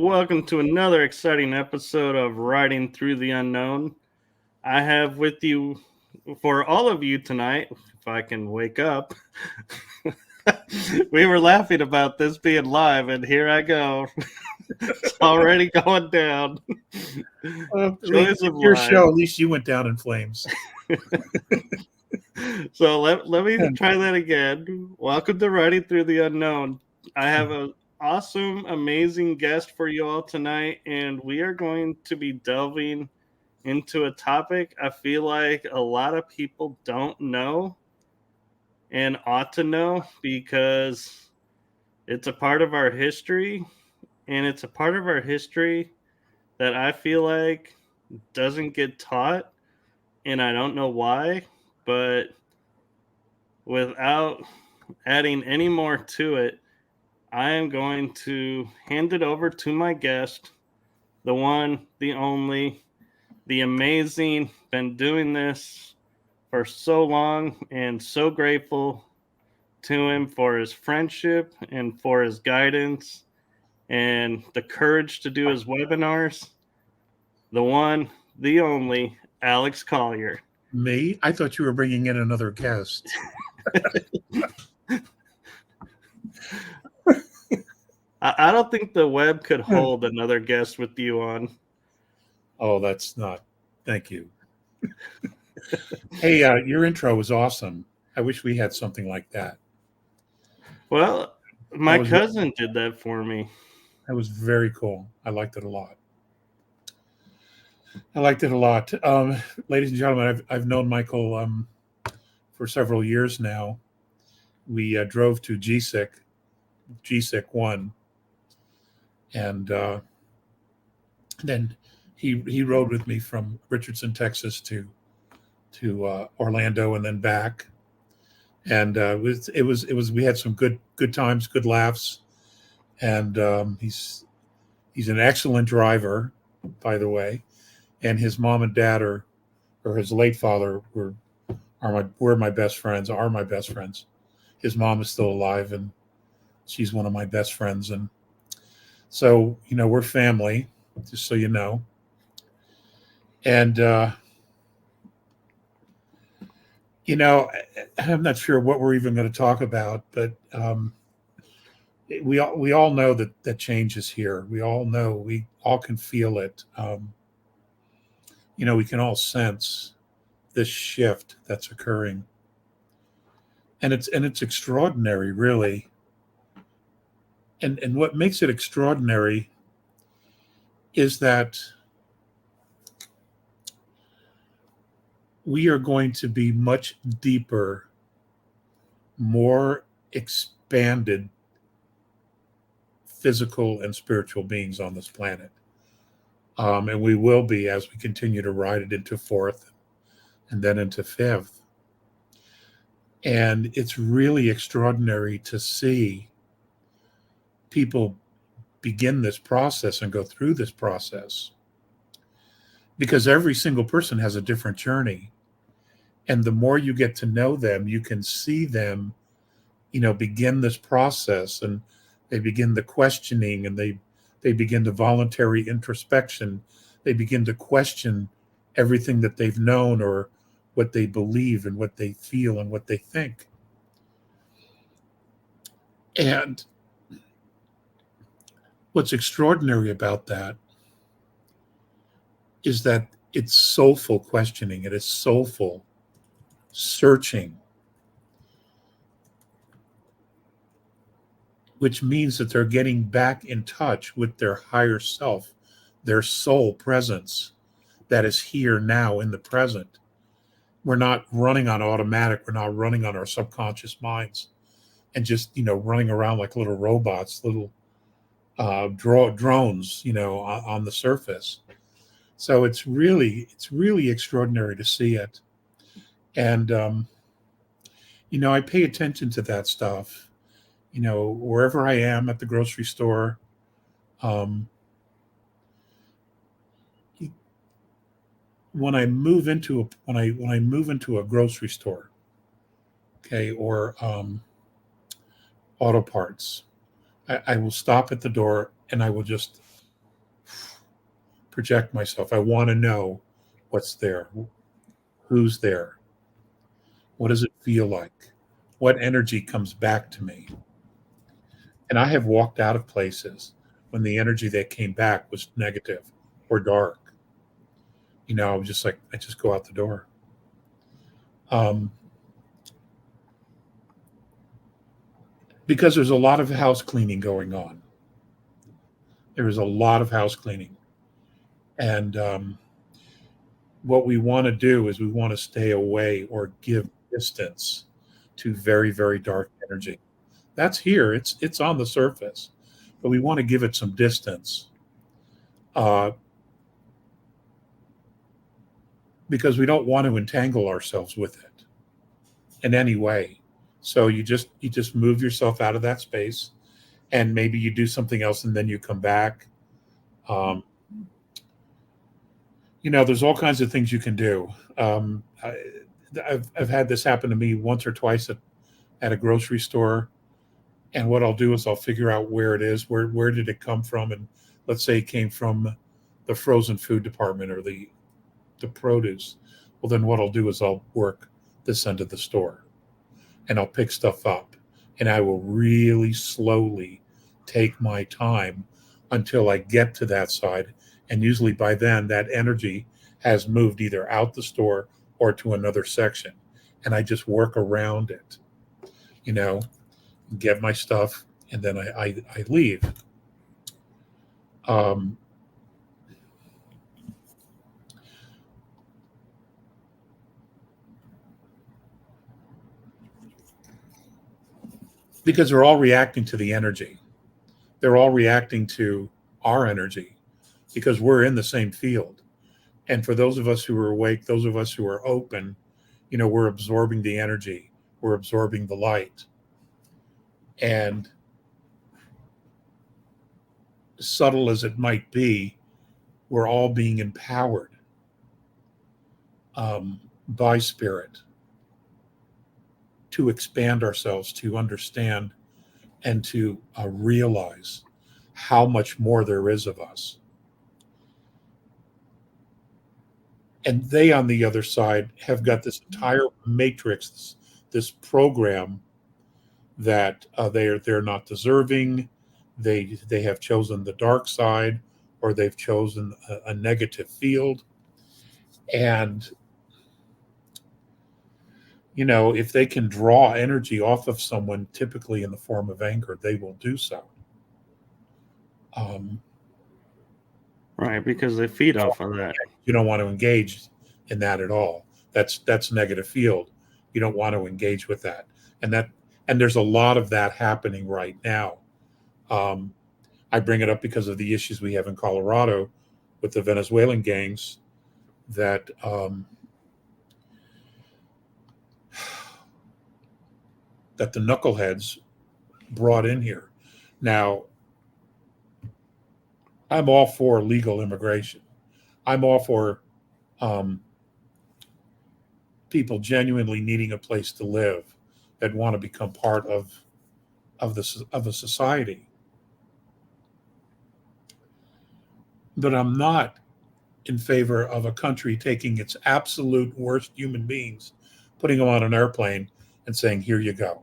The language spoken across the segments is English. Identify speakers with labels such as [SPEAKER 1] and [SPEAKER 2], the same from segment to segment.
[SPEAKER 1] welcome to another exciting episode of Riding Through the Unknown. I have with you, for all of you tonight, if I can wake up, we were laughing about this being live, and here I go. It's already going down.
[SPEAKER 2] Joys of your life. Show, at least you went down in flames.
[SPEAKER 1] So let me try that again. Welcome to Riding Through the Unknown. I have an awesome, amazing guest for you all tonight, and we are going to be delving into a topic I feel like a lot of people don't know and ought to know because it's a part of our history, and it's a part of our history that I feel like doesn't get taught, and I don't know why, but without adding any more to it, I am going to hand it over to my guest, the one, the only, the amazing, been doing this for so long, and so grateful to him for his friendship and for his guidance and the courage to do his webinars. The one, the only, Alex Collier.
[SPEAKER 2] Me? I thought you were bringing in another guest.
[SPEAKER 1] I don't think the web could hold another guest with you on.
[SPEAKER 2] Oh, that's not. Thank you. Hey, your intro was awesome. I wish we had something like that.
[SPEAKER 1] Well, my cousin did that for me.
[SPEAKER 2] That was very cool. I liked it a lot. Ladies and gentlemen, I've known Michael for several years now. We drove to GSIC 1, and then he rode with me from Richardson, Texas to Orlando and then back. And it was we had some good times, good laughs, and he's an excellent driver, by the way. And his mom and dad or his late father were my best friends. Are my best friends. His mom is still alive, and she's one of my best friends. And so we're family, just so you know. And I'm not sure what we're even going to talk about, but we all know that change is here. We all know, we all can feel it. We can all sense this shift that's occurring, and it's extraordinary, really. And what makes it extraordinary is that we are going to be much deeper, more expanded physical and spiritual beings on this planet. And we will be as we continue to ride it into fourth and then into fifth. And it's really extraordinary to see people begin this process and go through this process, because every single person has a different journey. And the more you get to know them, you can see them, begin this process, and they begin the questioning, and they begin the voluntary introspection. They begin to question everything that they've known, or what they believe, and what they feel, and what they think. And what's extraordinary about that is that it's soulful questioning. It is soulful searching, which means that they're getting back in touch with their higher self, their soul presence that is here now in the present. We're not running on automatic. We're not running on our subconscious minds and just, running around like little robots, little drones, on the surface. So it's really extraordinary to see it. And, I pay attention to that stuff, wherever I am at the grocery store. When I move into a grocery store, okay, or auto parts, I will stop at the door and I will just project myself. I want to know what's there, who's there, what does it feel like, what energy comes back to me. And I have walked out of places when the energy that came back was negative or dark. I was just like, I just go out the door. Um, because there's a lot of house cleaning going on. There is a lot of house cleaning. And what we want to do is we want to stay away or give distance to very, very dark energy. That's here. It's on the surface, but we want to give it some distance uh, because we don't want to entangle ourselves with it in any way. So you just move yourself out of that space, and maybe you do something else, and then you come back. Um, there's all kinds of things you can do. I've had this happen to me once or twice at a grocery store. And what I'll do is I'll figure out where it is, where did it come from, and let's say it came from the frozen food department or the produce. Well, then what I'll do is I'll work this end of the store, and I'll pick stuff up, and I will really slowly take my time until I get to that side. And usually by then, that energy has moved either out the store or to another section, and I just work around it. You know, get my stuff, and then I leave. Um, because they're all reacting to the energy. They're all reacting to our energy because we're in the same field. And for those of us who are awake, those of us who are open, we're absorbing the energy, we're absorbing the light. And subtle as it might be, we're all being empowered by spirit to expand ourselves, to understand, and to realize how much more there is of us. And they, on the other side, have got this entire matrix, this program that they're not deserving. They have chosen the dark side, or they've chosen a negative field. And if they can draw energy off of someone, typically in the form of anger, they will do so.
[SPEAKER 1] Right, because they feed off of that.
[SPEAKER 2] You don't want to engage in that at all. That's negative field. You don't want to engage with that, and there's a lot of that happening right now. I bring it up because of the issues we have in Colorado with the Venezuelan gangs that that the knuckleheads brought in here. Now, I'm all for legal immigration. I'm all for people genuinely needing a place to live that want to become part of a society. But I'm not in favor of a country taking its absolute worst human beings, putting them on an airplane and saying, "Here you go,"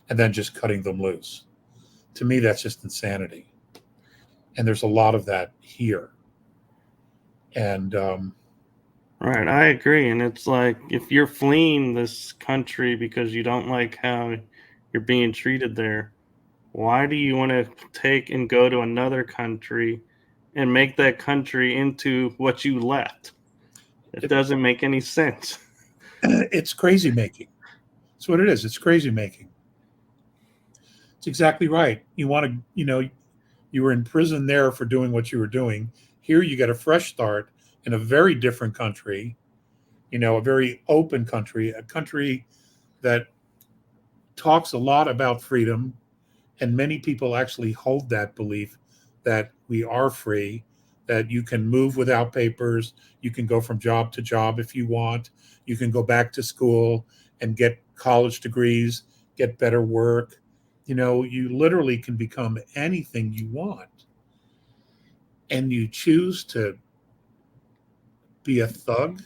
[SPEAKER 2] and then just cutting them loose. To me, that's just insanity. And there's a lot of that here. And
[SPEAKER 1] Right, I agree. And it's like, if you're fleeing this country because you don't like how you're being treated there, why do you want to take and go to another country and make that country into what you left? It doesn't make any sense.
[SPEAKER 2] it's crazy making. That's what it is. It's crazy making. It's exactly right. You want to, you were in prison there for doing what you were doing. Here you get a fresh start in a very different country, a very open country, a country that talks a lot about freedom. And many people actually hold that belief that we are free, that you can move without papers, you can go from job to job if you want, you can go back to school and get college degrees, get better work. You literally can become anything you want. And you choose to be a thug.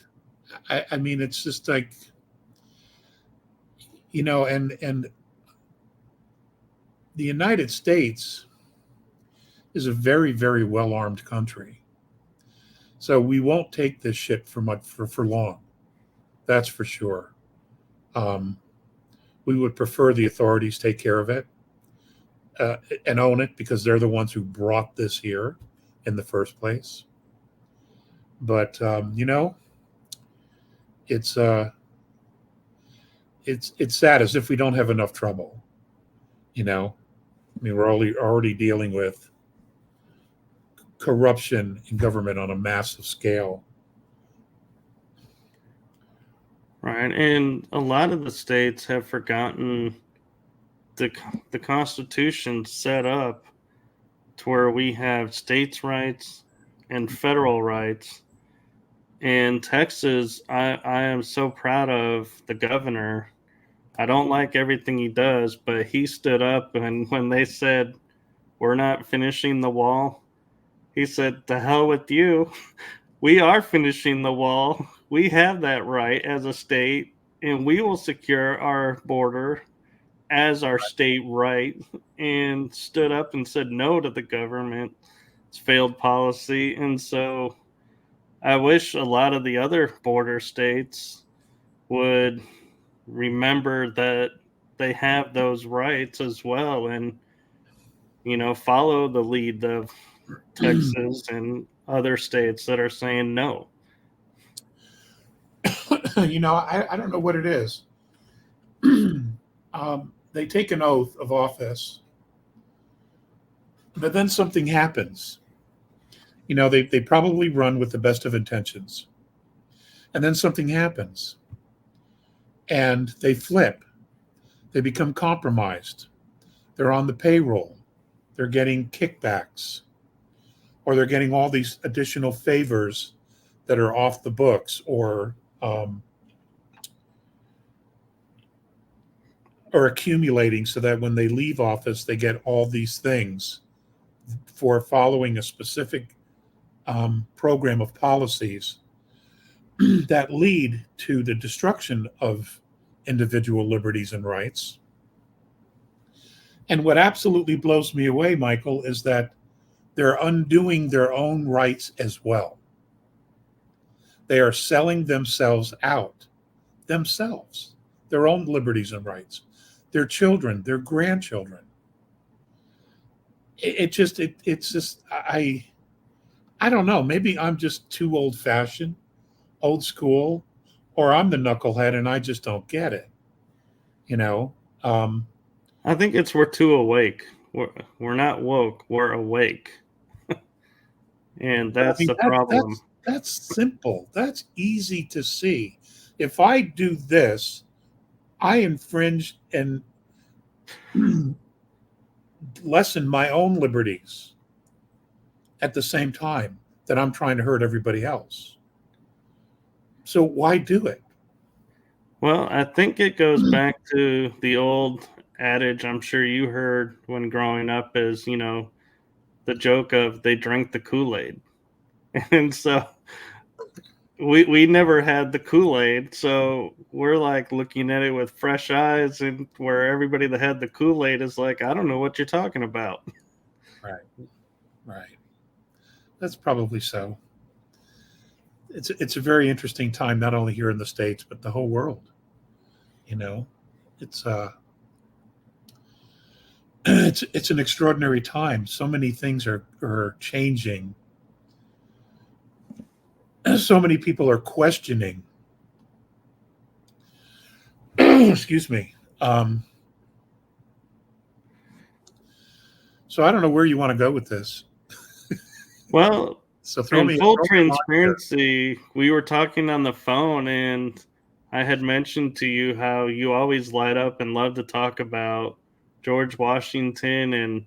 [SPEAKER 2] I mean, it's just like, and the United States is a very, very well armed country. So we won't take this shit for long. That's for sure. We would prefer the authorities take care of it and own it, because they're the ones who brought this here in the first place. But it's it's sad, as if we don't have enough trouble. I mean, we're already dealing with corruption in government on a massive scale.
[SPEAKER 1] Right, and a lot of the states have forgotten the Constitution set up to where we have states' rights and federal rights. And Texas, I am so proud of the governor. I don't like everything he does, but he stood up, and when they said, we're not finishing the wall, he said, to hell with you. We are finishing the wall. We have that right as a state, and we will secure our border as our state right, and stood up and said no to the government's failed policy. And so I wish a lot of the other border states would remember that they have those rights as well, and follow the lead of Texas and other states that are saying no.
[SPEAKER 2] I don't know what it is. They take an oath of office, but then something happens. They probably run with the best of intentions, and then something happens, and they flip. They become compromised. They're on the payroll. They're getting kickbacks, or they're getting all these additional favors that are off the books, or accumulating, so that when they leave office, they get all these things for following a specific program of policies that lead to the destruction of individual liberties and rights. And what absolutely blows me away, Michael, is that they're undoing their own rights as well. They are selling themselves out, their own liberties and rights, their children, their grandchildren. It's just I don't know. Maybe I'm just too old-fashioned, old school, or I'm the knucklehead and I just don't get it.
[SPEAKER 1] I think it's we're too awake. We're not woke. We're awake, and that's the problem.
[SPEAKER 2] That's simple. That's easy to see. If I do this, I infringe and lessen my own liberties at the same time that I'm trying to hurt everybody else. So why do it?
[SPEAKER 1] Well, I think it goes back to the old adage I'm sure you heard when growing up, is, the joke of they drank the Kool-Aid. And so we never had the Kool-Aid, so we're like looking at it with fresh eyes, and where everybody that had the Kool-Aid is like, I don't know what you're talking about.
[SPEAKER 2] Right. That's probably so. It's a very interesting time, not only here in the States, but the whole world. It's it's an extraordinary time. So many things are changing. So many people are questioning. Excuse me. So I don't know where you want to go with this.
[SPEAKER 1] Well,
[SPEAKER 2] so
[SPEAKER 1] in full transparency, we were talking on the phone, and I had mentioned to you how you always light up and love to talk about George Washington and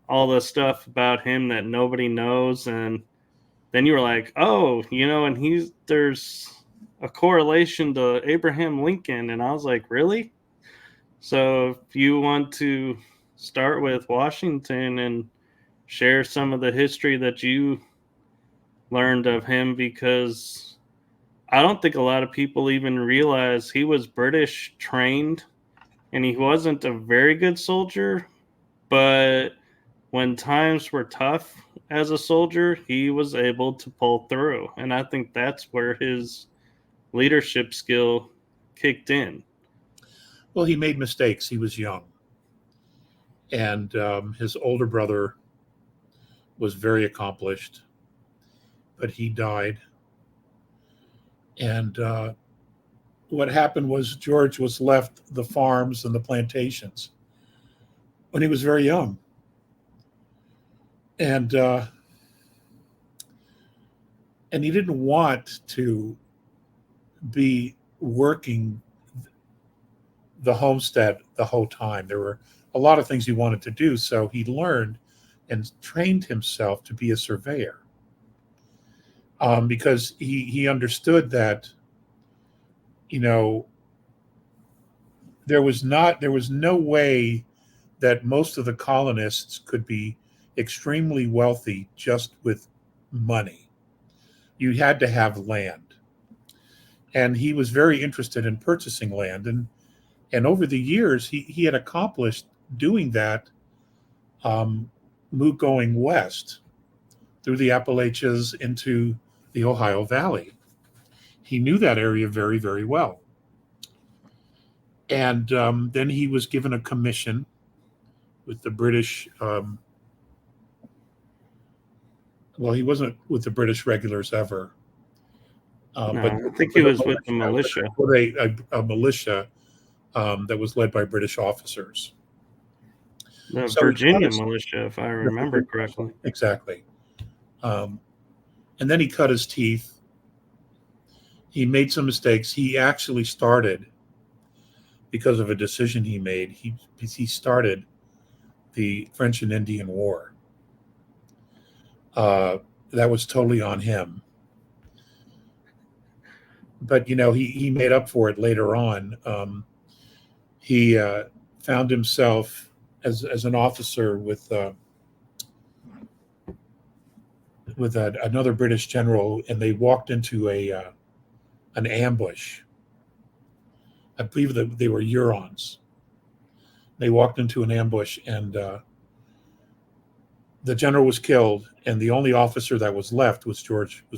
[SPEAKER 1] all the stuff about him that nobody knows. And then you were like, oh, and there's a correlation to Abraham Lincoln. And I was like, really? So if you want to start with Washington and share some of the history that you learned of him, because I don't think a lot of people even realize he was British trained, and he wasn't a very good soldier, but when times were tough as a soldier, he was able to pull through. And I think that's where his leadership skill kicked in.
[SPEAKER 2] Well, he made mistakes. He was young. And his older brother was very accomplished, but he died. And what happened was George was left the farms and the plantations when he was very young. And he didn't want to be working the homestead the whole time. There were a lot of things he wanted to do, so he learned and trained himself to be a surveyor, because he understood that, you know, there was no way that most of the colonists could be extremely wealthy just with money. You had to have land, and he was very interested in purchasing land, and over the years he had accomplished doing that, going west through the Appalachians into the Ohio Valley. He knew that area very, very well. And then he was given a commission with the British. Well, he wasn't with the British regulars ever.
[SPEAKER 1] No,
[SPEAKER 2] but
[SPEAKER 1] I think he was with the militia.
[SPEAKER 2] With a militia that was led by British officers.
[SPEAKER 1] The Virginia militia, if I remember correctly.
[SPEAKER 2] Exactly. And then he cut his teeth. He made some mistakes. He actually started, because of a decision he made, he started the French and Indian War. That was totally on him. But, you know, he made up for it later on. He found himself as an officer with another British general, and they walked into an ambush. I believe that they were Hurons. They walked into an ambush, and the general was killed, and the only officer that was left was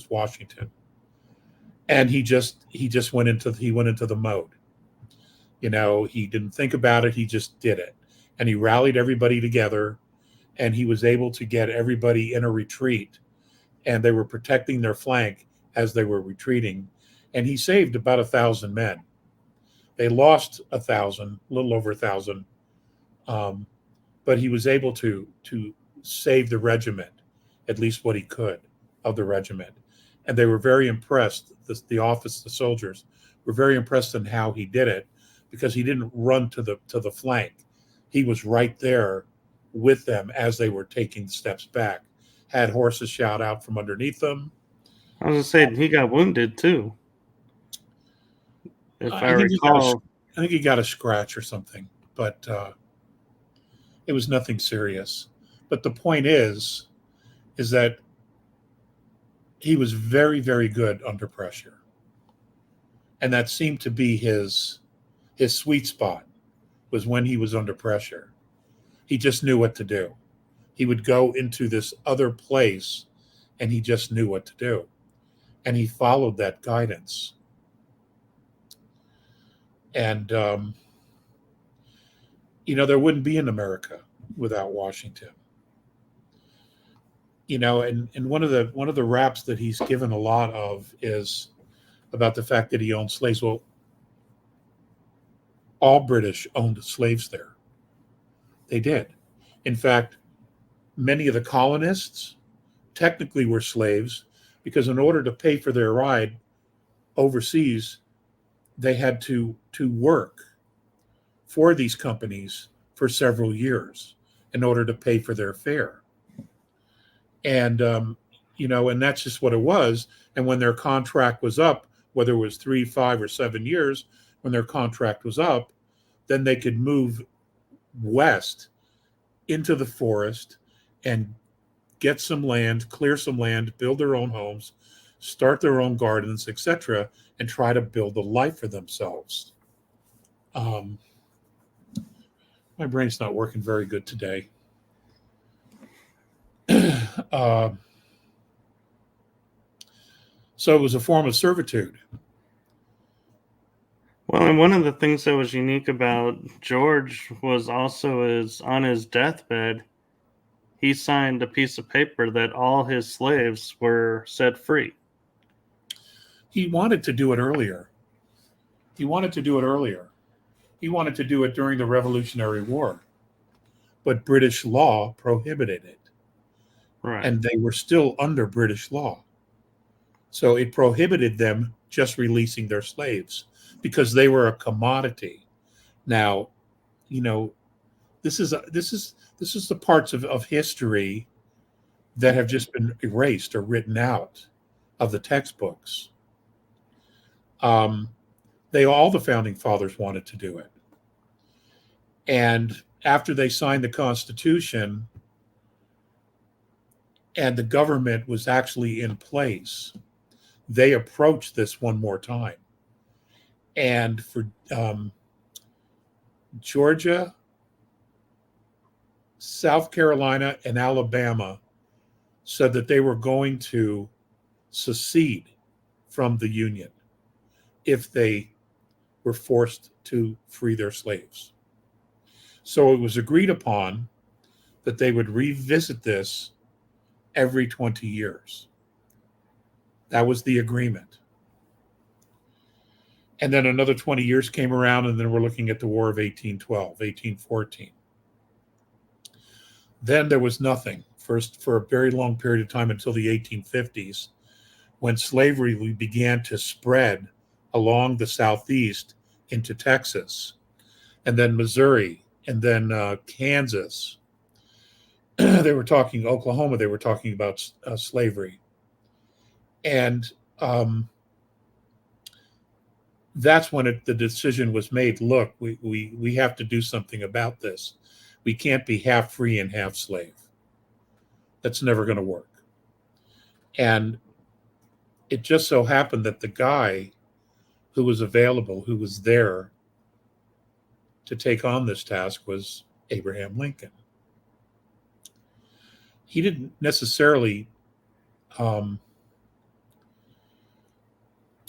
[SPEAKER 2] Washington. And he went into the mode. You know, he didn't think about it. He just did it. And he rallied everybody together, and he was able to get everybody in a retreat, and they were protecting their flank as they were retreating. And he saved about 1,000 men. They lost 1,000, a little over 1,000. But he was able to save the regiment, at least what he could of the regiment. And they were very impressed. The soldiers were very impressed in how he did it, because he didn't run to the flank. He was right there with them as they were taking steps back. Had horses shout out from underneath them.
[SPEAKER 1] I was going to say, he got wounded too. If I recall.
[SPEAKER 2] I think he got a scratch or something, but it was nothing serious. But the point is that he was very, very good under pressure. And that seemed to be his sweet spot, was when he was under pressure. He just knew what to do. He would go into this other place, and he just knew what to do. And he followed that guidance. And, you know, there wouldn't be an America without Washington. You know, and one of the raps that he's given a lot of is about the fact that he owned slaves. Well, all British owned slaves there. They did. In fact, many of the colonists technically were slaves, because in order to pay for their ride overseas, they had to work for these companies for several years in order to pay for their fare. And, you know, and that's just what it was. And when their contract was up, whether it was 3, 5, or 7 years, when their contract was up, then they could move west into the forest and get some land, clear some land, build their own homes, start their own gardens, etc., and try to build a life for themselves. Um, my brain's not working very good today. uh, so it was a form of servitude.
[SPEAKER 1] Well, and one of the things that was unique about George was also is on his deathbed, he signed a piece of paper that all his slaves were set free.
[SPEAKER 2] He wanted to do it earlier. He wanted to do it during the Revolutionary War, but British law prohibited it.
[SPEAKER 1] Right.
[SPEAKER 2] And they were still under British law. So it prohibited them just releasing their slaves because they were a commodity. Now, this is the parts of history that have just been erased or written out of the textbooks. All the founding fathers wanted to do it. And after they signed the Constitution and the government was actually in place, they approached this one more time. And for Georgia, South Carolina, and Alabama said that they were going to secede from the Union if they were forced to free their slaves. So it was agreed upon that they would revisit this every 20 years. That was the agreement. And then another 20 years came around, and then we're looking at the War of 1812, 1814. Then there was nothing first for a very long period of time until the 1850s, when slavery began to spread along the Southeast into Texas, and then Missouri, and then Kansas. They were talking Oklahoma. They were talking about slavery, and that's when the decision was made. Look, we have to do something about this. We can't be half free and half slave. That's never going to work. And it just so happened that the guy who was available, who was there to take on this task, was Abraham Lincoln. He didn't necessarily, well,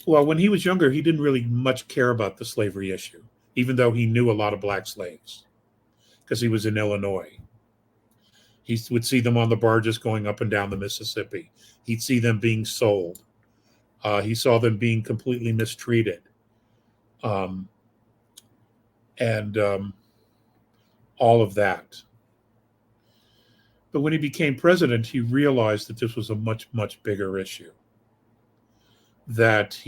[SPEAKER 2] when he was younger, he didn't really much care about the slavery issue, even though he knew a lot of black slaves because he was in Illinois. He would see them on the barges going up and down the Mississippi. He'd see them being sold. He saw them being completely mistreated. And all of that. But when he became president, he realized that this was a much, much bigger issue. That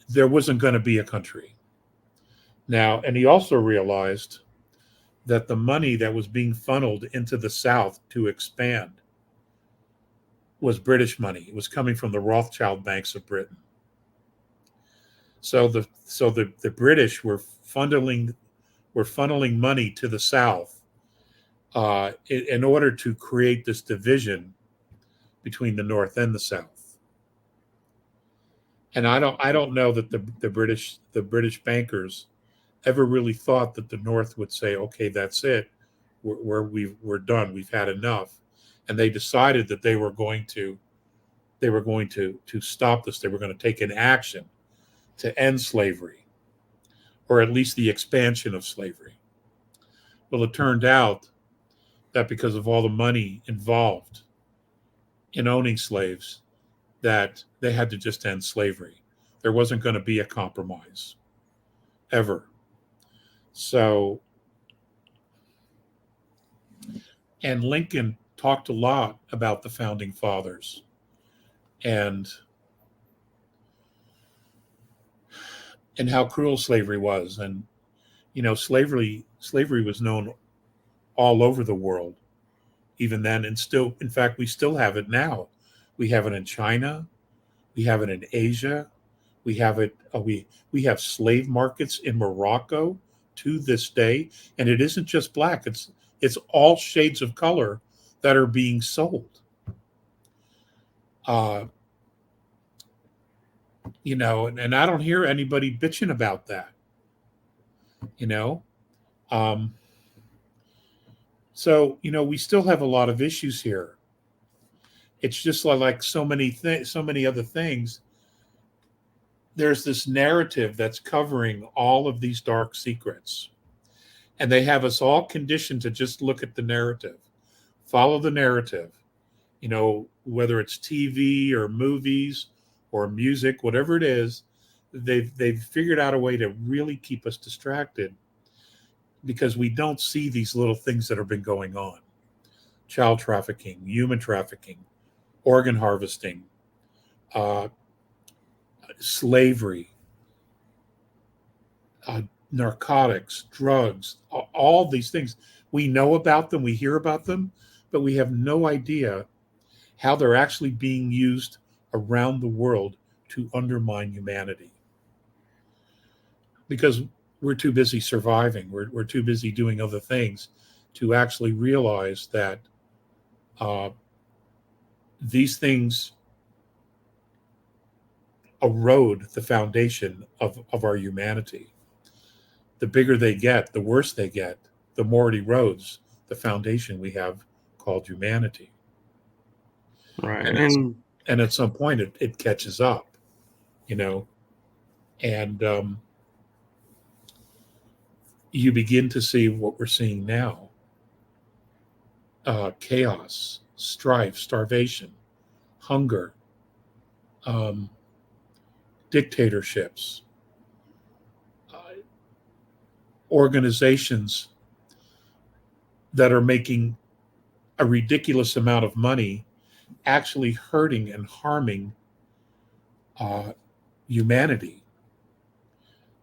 [SPEAKER 2] there wasn't going to be a country. Now, and he also realized that the money that was being funneled into the South to expand was British money. It was coming from the Rothschild banks of Britain. So the British were funneling money to the South in order to create this division between the North and the South. And I don't know that the British bankers ever really thought that the North would say, okay, that's it, we're done, we've had enough, and they decided that they were going to stop this. They were going to take an action to end slavery, or at least the expansion of slavery. Well, it turned out that because of all the money involved in owning slaves, that they had to just end slavery. There wasn't going to be a compromise, ever. So, and Lincoln talked a lot about the founding fathers and how cruel slavery was. And, slavery was known all over the world, even then. And still, in fact, we still have it now. We have it in China. We have it in Asia. We have it. We have slave markets in Morocco to this day. And it isn't just black. It's all shades of color that are being sold. Uh, and I don't hear anybody bitching about that, you know. Um, so, we still have a lot of issues here. It's just like so many other things. There's this narrative that's covering all of these dark secrets, and they have us all conditioned to just look at the narrative, follow the narrative. Whether it's TV or movies or music, whatever it is, they've figured out a way to really keep us distracted because we don't see these little things that have been going on: child trafficking, human trafficking, organ harvesting, uh, slavery, uh, narcotics, drugs, all these things. We know about them, we hear about them, but we have no idea how they're actually being used around the world to undermine humanity. Because we're too busy surviving, we're too busy doing other things to actually realize that uh, these things erode the foundation of our humanity. The bigger they get, the worse they get, the more it erodes the foundation we have called humanity.
[SPEAKER 1] Right.
[SPEAKER 2] And at some point it catches up, and you begin to see what we're seeing now: chaos, strife, starvation, hunger, um, dictatorships, uh, organizations that are making a ridiculous amount of money actually hurting and harming uh, humanity.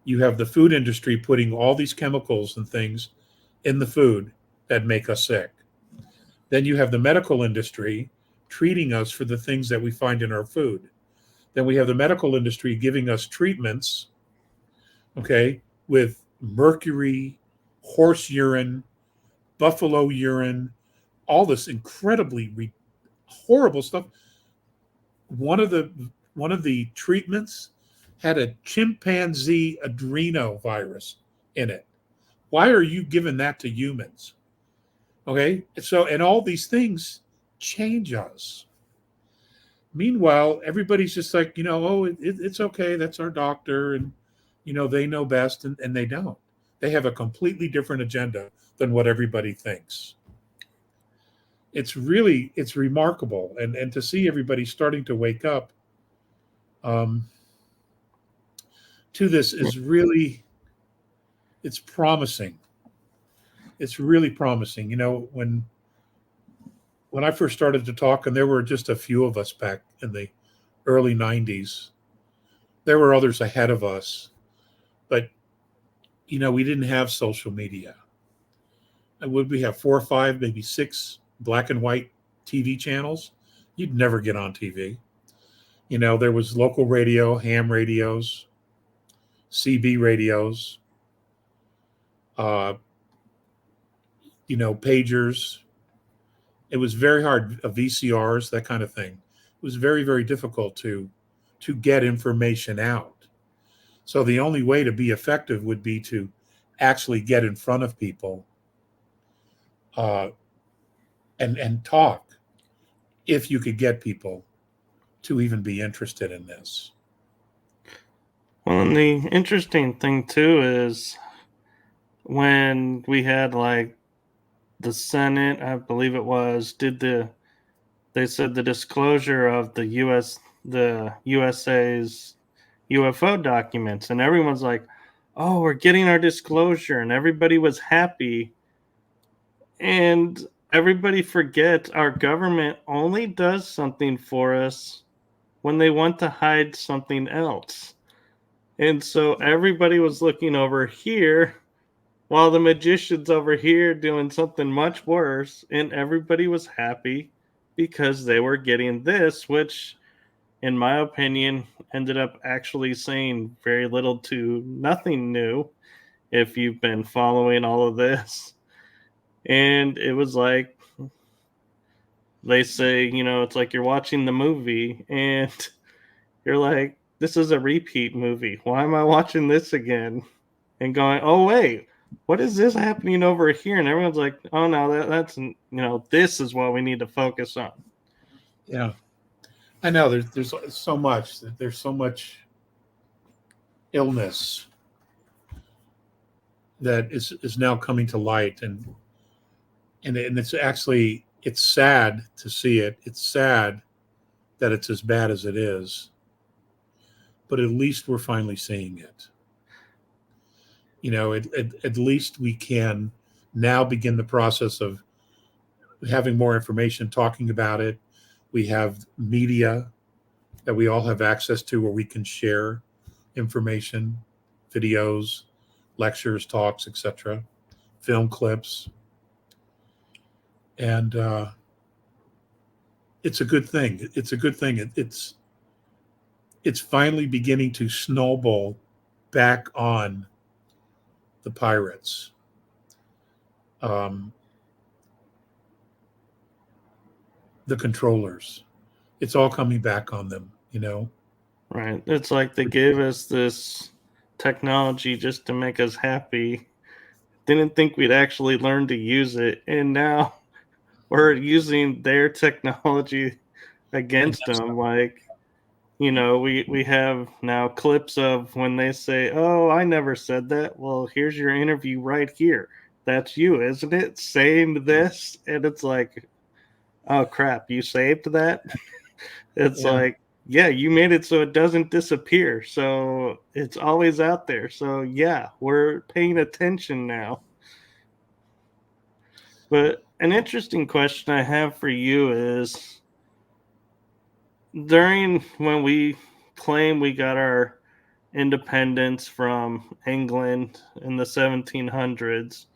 [SPEAKER 2] You have the food industry putting all these chemicals and things in the food that make us sick. Then you have the medical industry treating us for the things that we find in our food. Then we have the medical industry giving us treatments, okay, with mercury, horse urine, buffalo urine, all this incredibly horrible stuff. One of the treatments had a chimpanzee adrenovirus in it. Why are you giving that to humans? Okay, so and all these things change us. Meanwhile, everybody's just like, oh, it's okay. That's our doctor, and they know best, and they don't. They have a completely different agenda than what everybody thinks. It's remarkable, and to see everybody starting to wake up um, to this is really, it's promising. It's really promising. When I first started to talk, and there were just a few of us back in the early 90s, there were others ahead of us, but we didn't have social media. Would we have 4 or 5, maybe 6 black and white TV channels? You'd never get on TV. There was local radio, ham radios, CB radios, uh, pagers. It was very hard, VCRs, that kind of thing. It was very, very difficult to get information out. So the only way to be effective would be to actually get in front of people uh, and talk, if you could get people to even be interested in this.
[SPEAKER 1] Well, and the interesting thing too is when we had like the Senate, I believe it was, they said the disclosure of the USA's UFO documents, and everyone's like, "Oh, we're getting our disclosure," and everybody was happy. And everybody forgets our government only does something for us when they want to hide something else. And so everybody was looking over here while the magician's over here doing something much worse, and everybody was happy because they were getting this, which, in my opinion, ended up actually saying very little to nothing new if you've been following all of this. And it was like, they say, it's like you're watching the movie and you're like, this is a repeat movie. Why am I watching this again? And going, oh, wait, what is this happening over here? And everyone's like, oh, no, that's, this is what we need to focus on.
[SPEAKER 2] Yeah. I know there's so much. There's so much illness that is now coming to light, and it's actually, it's sad to see it. It's sad that it's as bad as it is, but at least we're finally seeing it. At least we can now begin the process of having more information, talking about it. We have media that we all have access to where we can share information, videos, lectures, talks, etc., film clips. And it's a good thing. It's a good thing. It's finally beginning to snowball back on the pirates. The controllers. It's all coming back on them,
[SPEAKER 1] Right. It's like they gave us this technology just to make us happy. Didn't think we'd actually learn to use it. And now we're using their technology against them. Like, we have now clips of when they say, oh, I never said that. Well, here's your interview right here. That's you, isn't it? Saying this. And it's like, oh, crap, you saved that? It's like, yeah, you made it so it doesn't disappear. So it's always out there. So, yeah, we're paying attention now. But an interesting question I have for you is, during when we claim we got our independence from England in the 1700s,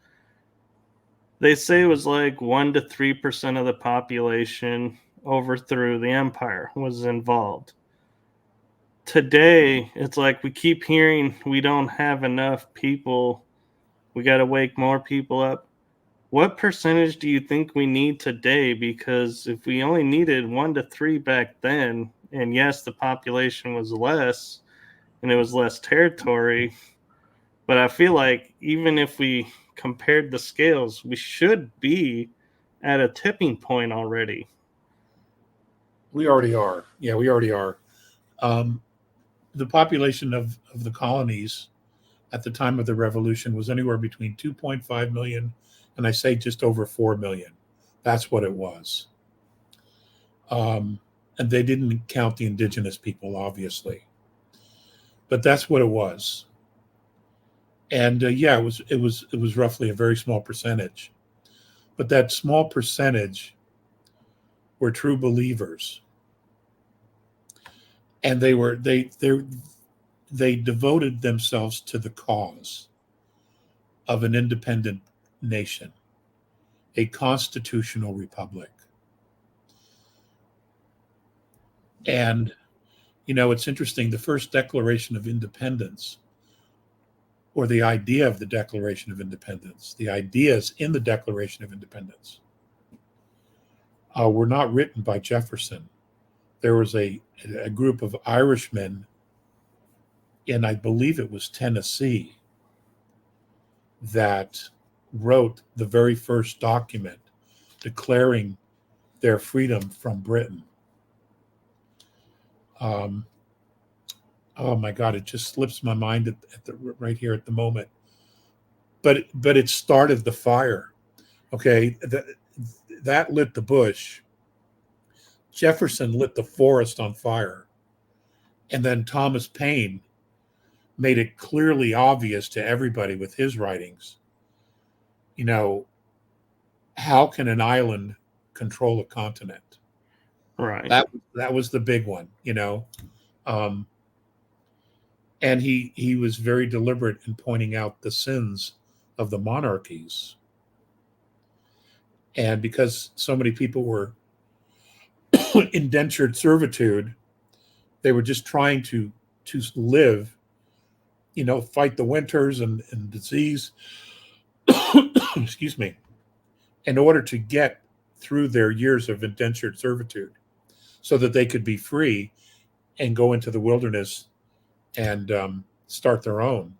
[SPEAKER 1] they say it was like 1 to 3% of the population overthrew the empire was involved. Today, it's like we keep hearing we don't have enough people. We got to wake more people up. What percentage do you think we need today? Because if we only needed 1 to 3 back then, and yes, the population was less and it was less territory, but I feel like even if we compared the scales, we should be at a tipping point already.
[SPEAKER 2] We already are. Yeah, we already are. The population of the colonies at the time of the revolution was anywhere between 2.5 million and I say just over 4 million. That's what it was. And they didn't count the indigenous people, obviously. But that's what it was. And yeah, it was roughly a very small percentage. But that small percentage were true believers. And they devoted themselves to the cause of an independent nation, a constitutional republic. And, it's interesting, the first Declaration of Independence, or the idea of the Declaration of Independence, the ideas in the Declaration of Independence, were not written by Jefferson. There was a group of Irishmen in, I believe it was Tennessee, that wrote the very first document declaring their freedom from Britain. Oh my God, it just slips my mind right here at the moment. But it started the fire. Okay, that lit the bush. Jefferson lit the forest on fire, and then Thomas Paine made it clearly obvious to everybody with his writings. How can an island control a continent?
[SPEAKER 1] Right.
[SPEAKER 2] That was the big one. And he was very deliberate in pointing out the sins of the monarchies. And because so many people were indentured servitude, they were just trying to live, fight the winters and disease, excuse me, in order to get through their years of indentured servitude so that they could be free and go into the wilderness and start their own.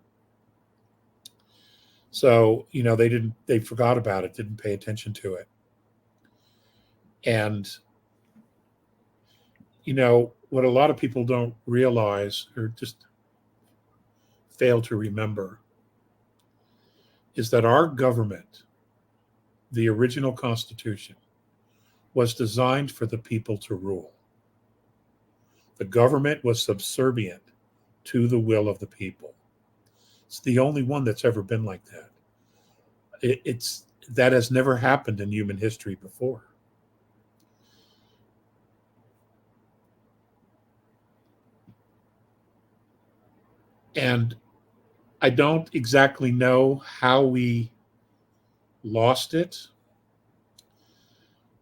[SPEAKER 2] So, they forgot about it, didn't pay attention to it. And, what a lot of people don't realize or just fail to remember is that our government, the original Constitution, was designed for the people to rule. The government was subservient to the will of the people. It's the only one that's ever been like that. That has never happened in human history before. And I don't exactly know how we lost it,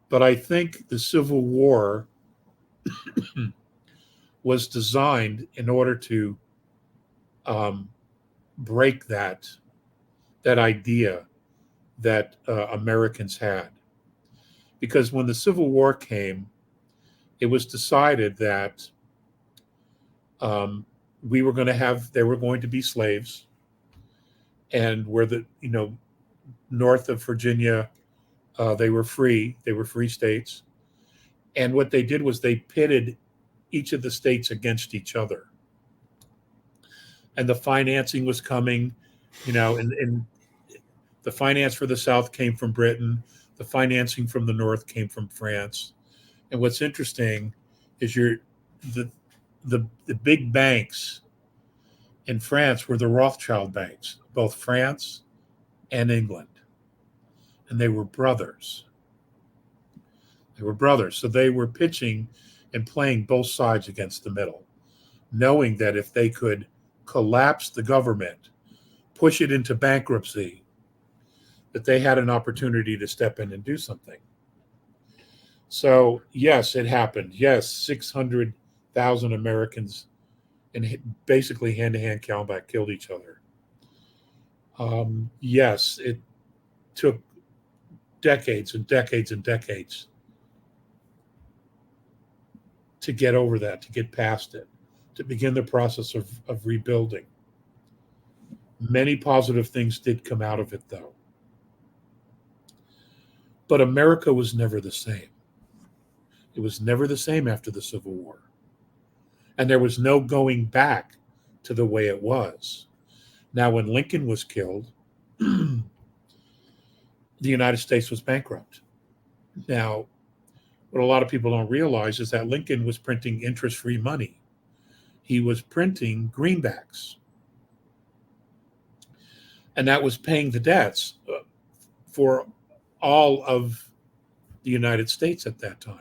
[SPEAKER 2] but I think the Civil War was designed in order to break that idea that Americans had. Because when the Civil War came, it was decided that there were going to be slaves, and where north of Virginia, they were free states. And what they did was they pitted each of the states against each other. And the financing was coming, and the finance for the South came from Britain. The financing from the North came from France. And what's interesting is the big banks in France were the Rothschild banks, both France and England. And they were brothers. So they were pitching and playing both sides against the middle, knowing that if they could collapse the government, push it into bankruptcy, that they had an opportunity to step in and do something. So, yes, it happened. Yes, 600,000 Americans in basically hand-to-hand combat killed each other. Yes, it took decades and decades and decades to get over that, to get past it, to begin the process of rebuilding. Many positive things did come out of it, though. But America was never the same. It was never the same after the Civil War. And there was no going back to the way it was. Now, when Lincoln was killed, the United States was bankrupt. Now, what a lot of people don't realize is that Lincoln was printing interest-free money. He was printing greenbacks. And that was paying the debts for all of the United States at that time.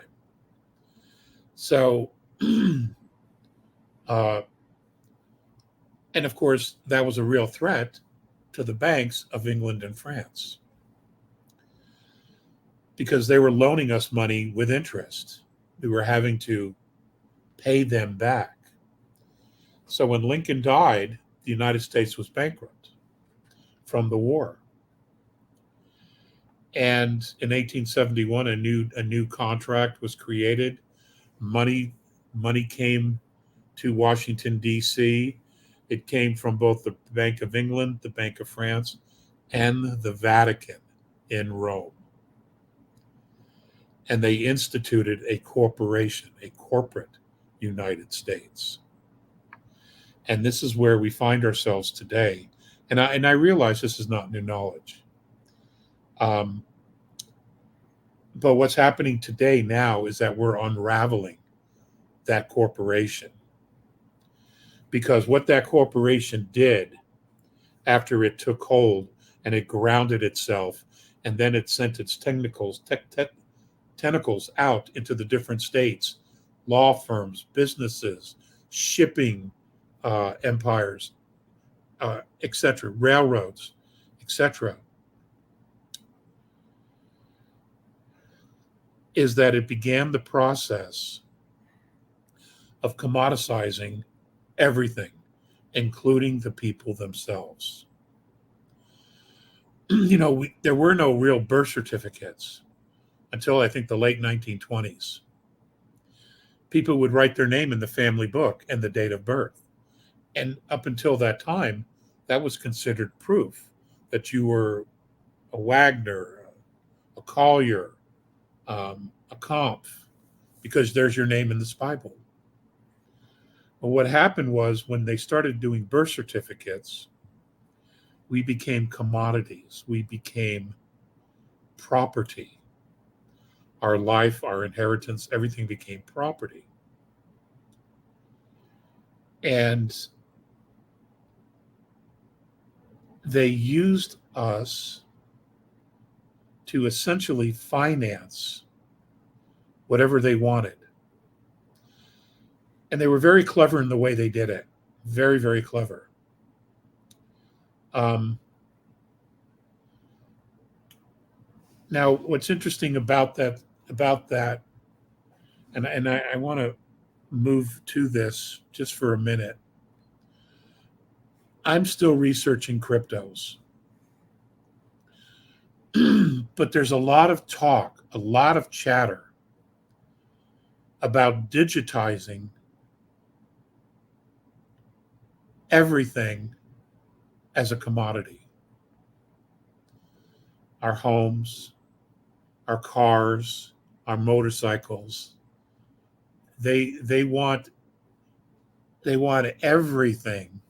[SPEAKER 2] So, and of course, that was a real threat to the banks of England and France, because they were loaning us money with interest. We were having to pay them back. So when Lincoln died, the United States was bankrupt from the war. And in 1871, a new contract was created. Money came to Washington, D.C. It came from both the Bank of England, the Bank of France, and the Vatican in Rome. And they instituted a corporation, a corporate United States. And this is where we find ourselves today. And I realize this is not new knowledge. But what's happening today now is that we're unraveling that corporation. Because what that corporation did after it took hold and it grounded itself, and then it sent its tentacles out into the different states, law firms, businesses, shipping empires, etc., railroads, etc., is that it began the process of commoditizing everything, including the people themselves. There were no real birth certificates until I think the late 1920s. People would write their name in the family book and the date of birth. And up until that time, that was considered proof that you were a Wagner, a Collier, a Kampf, because there's your name in the Bible. But what happened was when they started doing birth certificates, we became commodities. We became property. Our life, our inheritance, everything became property. And they used us to essentially finance whatever they wanted. And they were very clever in the way they did it. Very, very clever. Now, what's interesting about that, and I want to move to this just for a minute. I'm still researching cryptos. But there's a lot of talk, a lot of chatter about digitizing everything as a commodity. Our homes, our cars, our motorcycles. They want everything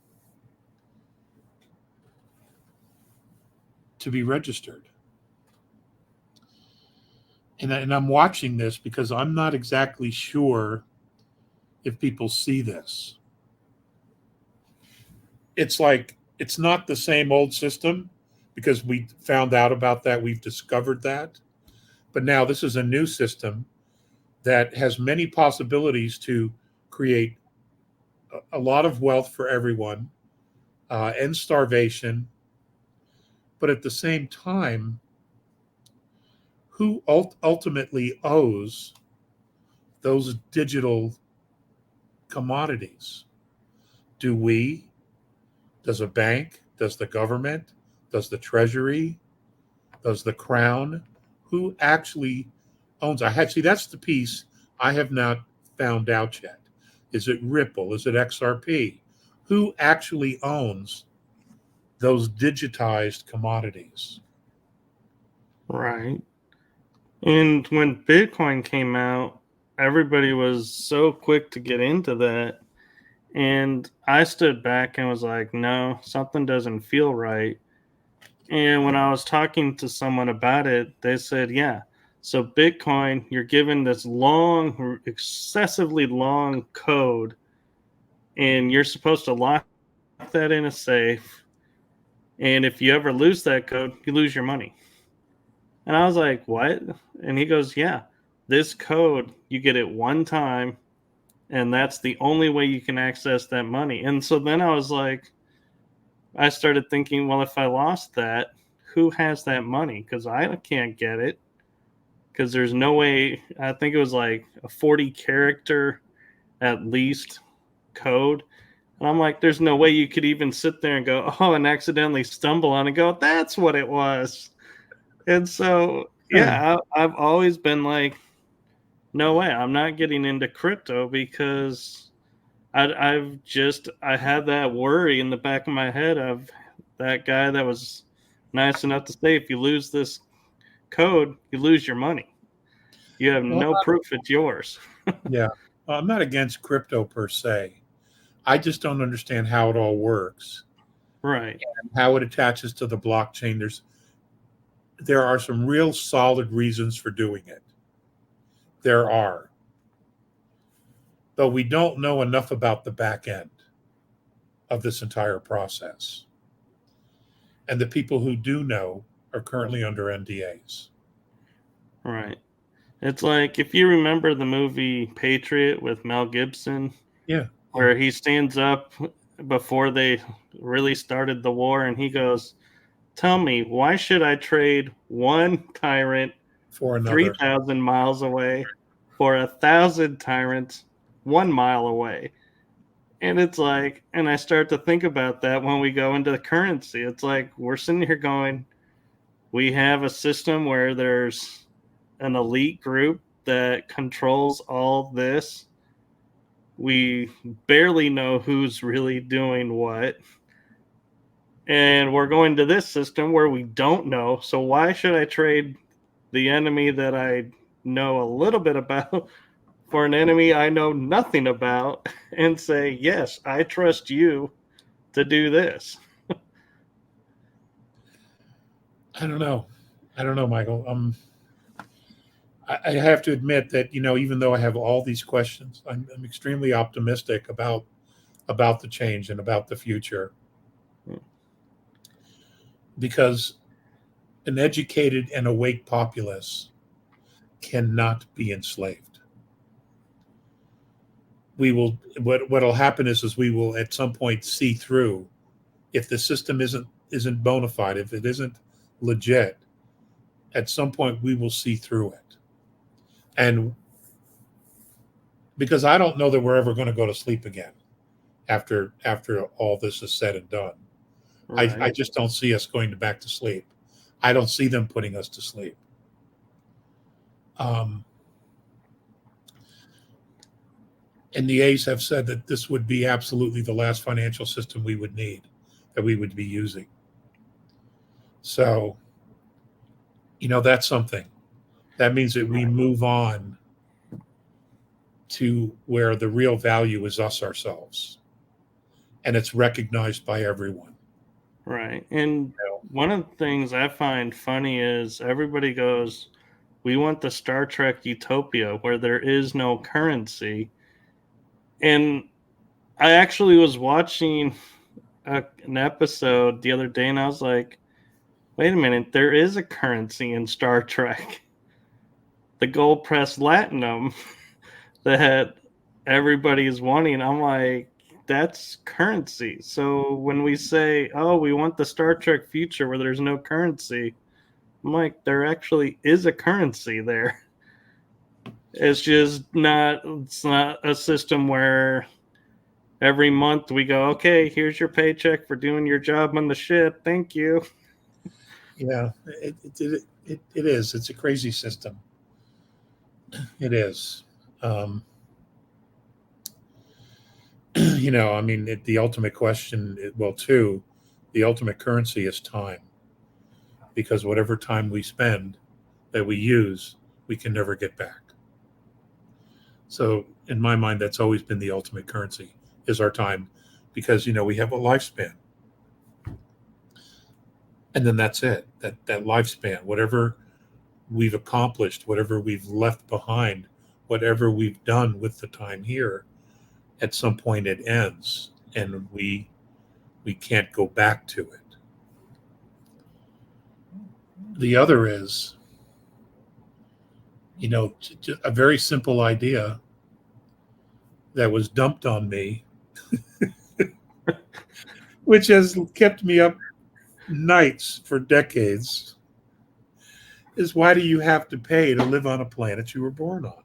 [SPEAKER 2] to be registered. And I'm watching this because I'm not exactly sure if people see this. It's like, it's not the same old system because we found out about that. We've discovered that. But now this is a new system that has many possibilities to create a lot of wealth for everyone, end starvation. But at the same time, who ultimately owes those digital commodities? Do we? Does a bank? Does the government? Does the treasury? Does the crown? Who actually owns? See, that's the piece I have not found out yet. Is it Ripple? Is it XRP? Who actually owns those digitized commodities?
[SPEAKER 1] Right. And when Bitcoin came out, everybody was so quick to get into that. And I stood back and was like, no, something doesn't feel right. And when I was talking to someone about it, they said, yeah, so Bitcoin, you're given this long, excessively long code, and you're supposed to lock that in a safe. And if you ever lose that code, you lose your money. And I was like, what? And he goes, yeah, this code, you get it one time, and that's the only way you can access that money. And so then I was like, I started thinking, well, if I lost that, who has that money? Because I can't get it. Because there's no way, I think it was like a 40 character at least code. And I'm like, there's no way you could even sit there and go, oh, and accidentally stumble on it and go, that's what it was. And so, yeah, I've always been like, no way, I'm not getting into crypto because I had that worry in the back of my head of that guy that was nice enough to say, if you lose this code, you lose your money. You have no proof it's yours.
[SPEAKER 2] Yeah. Well, I'm not against crypto per se. I just don't understand how it all works.
[SPEAKER 1] Right.
[SPEAKER 2] And how it attaches to the blockchain. There are some real solid reasons for doing it. There are. But we don't know enough about the back end of this entire process. And the people who do know are currently under NDAs.
[SPEAKER 1] Right. It's like, if you remember the movie Patriot with Mel Gibson,
[SPEAKER 2] Yeah.
[SPEAKER 1] where he stands up before they really started the war and he goes, tell me, why should I trade one tyrant
[SPEAKER 2] For another
[SPEAKER 1] 3,000 miles away for 1,000 tyrants 1 mile away? And it's like, and I start to think about that when we go into the currency. It's like, we're sitting here going, we have a system where there's an elite group that controls all this. We barely know who's really doing what. And we're going to this system where we don't know. So why should I trade the enemy that I know a little bit about for an enemy I know nothing about and say, yes, I trust you to do this?
[SPEAKER 2] I don't know. Michael. I have to admit that, even though I have all these questions, I'm extremely optimistic about the change and about the future, because an educated and awake populace cannot be enslaved. We will what'll happen is we will at some point see through, if the system isn't bona fide, if it isn't legit, at some point we will see through it. And because I don't know that we're ever going to go to sleep again after all this is said and done.
[SPEAKER 1] Right.
[SPEAKER 2] I just don't see us going back to sleep. I don't see them putting us to sleep. And the A's have said that this would be absolutely the last financial system we would need, that we would be using. So, that's something. That means that we move on to where the real value is us ourselves, and it's recognized by everyone.
[SPEAKER 1] Right. And one of the things I find funny is everybody goes, we want the Star Trek utopia where there is no currency. And I actually was watching an episode the other day and I was like, wait a minute, there is a currency in Star Trek. The gold press latinum that everybody is wanting. I'm like, that's currency. So when we say, oh, we want the Star Trek future where there's no currency, I'm like, there actually is a currency there. It's not a system where every month we go, okay, here's your paycheck for doing your job on the ship. Thank you.
[SPEAKER 2] Yeah, it is. It's a crazy system. It is. The ultimate question, the ultimate currency is time, because whatever time we spend that we use, we can never get back. So in my mind, that's always been the ultimate currency, is our time, because, we have a lifespan. And then that's it, that lifespan, whatever we've accomplished, whatever we've left behind, whatever we've done with the time here, at some point it ends, and we can't go back to it. The other is, a very simple idea that was dumped on me, which has kept me up nights for decades, is, why do you have to pay to live on a planet you were born on?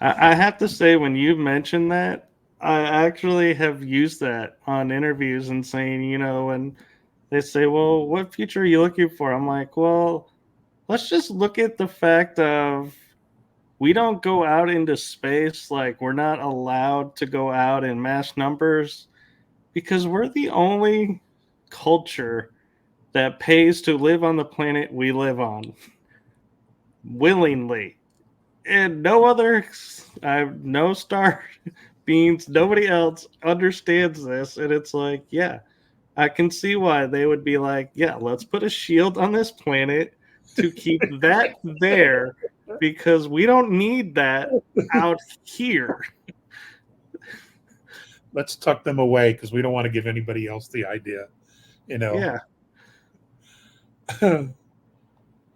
[SPEAKER 1] I have to say, when you mentioned that, I actually have used that on interviews and saying, when they say, well, what future are you looking for? I'm like, well, let's just look at the fact of we don't go out into space. Like, we're not allowed to go out in mass numbers because we're the only culture that pays to live on the planet we live on willingly. And no star beings, nobody else understands this. And it's like, yeah, I can see why they would be like, yeah, let's put a shield on this planet to keep that there, because we don't need that out here.
[SPEAKER 2] Let's tuck them away because we don't want to give anybody else the idea,
[SPEAKER 1] Yeah.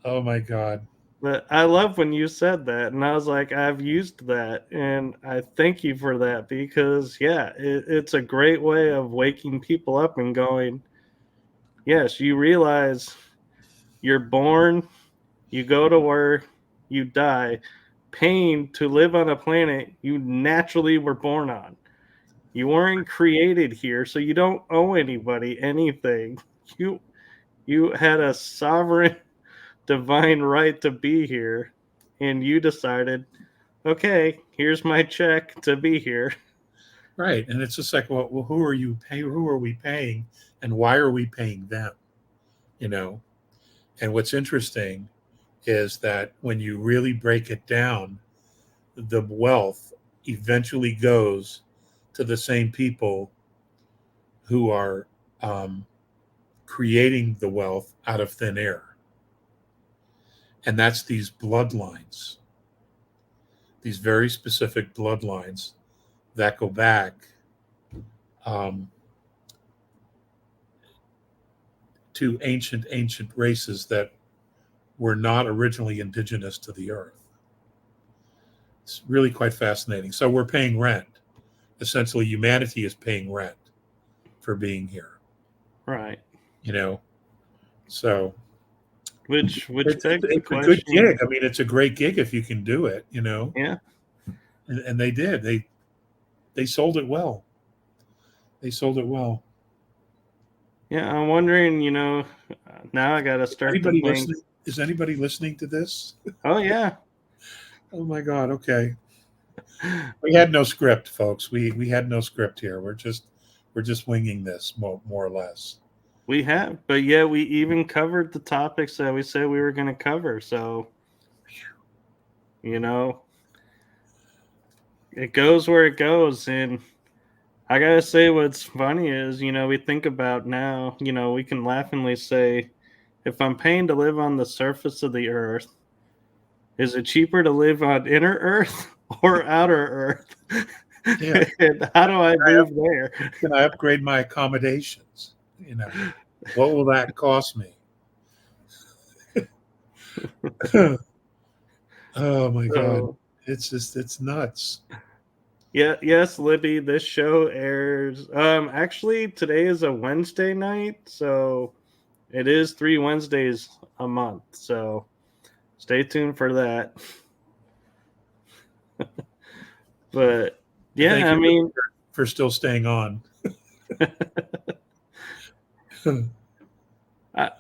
[SPEAKER 2] Oh my God.
[SPEAKER 1] But I love when you said that, and I was like, I've used that, and I thank you for that, because yeah, it's a great way of waking people up and going, yes, you realize you're born, you go to work, you die, paying to live on a planet you naturally were born on. You weren't created here, so you don't owe anybody anything. You had a sovereign divine right to be here, and you decided, okay, here's my check to be here.
[SPEAKER 2] Right. And it's just like, well, who are you paying? Who are we paying? And why are we paying them? You know? And what's interesting is that when you really break it down, the wealth eventually goes to the same people who are creating the wealth out of thin air. And that's these bloodlines, these very specific bloodlines that go back um, to ancient races that were not originally indigenous to the earth. It's really quite fascinating. So we're paying rent. Essentially, humanity is paying rent for being here.
[SPEAKER 1] Right.
[SPEAKER 2] You know, so
[SPEAKER 1] Which
[SPEAKER 2] it's
[SPEAKER 1] begs the
[SPEAKER 2] a good
[SPEAKER 1] question.
[SPEAKER 2] gig. I mean, it's a great gig if you can do it. You know,
[SPEAKER 1] Yeah.
[SPEAKER 2] and they did. They sold it well. They sold it well.
[SPEAKER 1] Yeah, I'm wondering, now I got to start to
[SPEAKER 2] Anybody
[SPEAKER 1] think,
[SPEAKER 2] listening? Is anybody listening to this?
[SPEAKER 1] oh, yeah.
[SPEAKER 2] Oh my God. Okay. We had no script, folks. We had no script here. We're just winging this more or less.
[SPEAKER 1] We have, but yeah, we even covered the topics that we said we were going to cover. So, you know, it goes where it goes. And I got to say, what's funny is, we think about now, we can laughingly say, if I'm paying to live on the surface of the earth, is it cheaper to live on inner earth or outer earth?
[SPEAKER 2] Yeah.
[SPEAKER 1] And how do I move there?
[SPEAKER 2] Can I upgrade my accommodations? You know, what will that cost me? Oh my God.
[SPEAKER 1] So,
[SPEAKER 2] It's nuts.
[SPEAKER 1] yeah, yes, Libby, this show airs. Actually, today is a Wednesday night, so it is 3 Wednesdays a month. So stay tuned for that. But
[SPEAKER 2] Thank
[SPEAKER 1] yeah, I
[SPEAKER 2] you
[SPEAKER 1] mean,
[SPEAKER 2] for still staying on.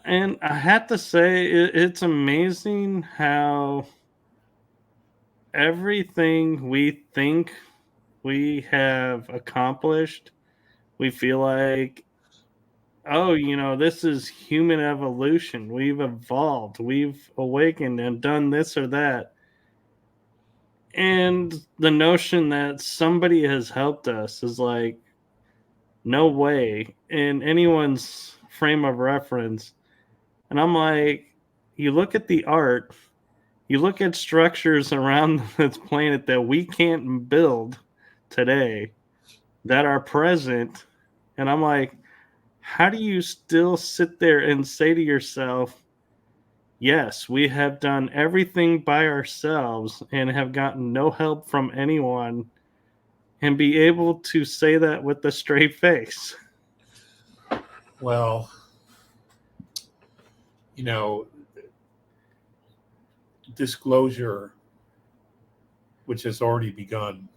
[SPEAKER 1] and I have to say, it's amazing how everything we think we have accomplished, we feel like, oh, this is human evolution. We've evolved, we've awakened and done this or that. And the notion that somebody has helped us is like, no way in anyone's frame of reference. And I'm like, you look at the art, you look at structures around this planet that we can't build today that are present. And I'm like, how do you still sit there and say to yourself, yes, we have done everything by ourselves and have gotten no help from anyone, and be able to say that with a straight face?
[SPEAKER 2] Well, you know, disclosure, which has already begun,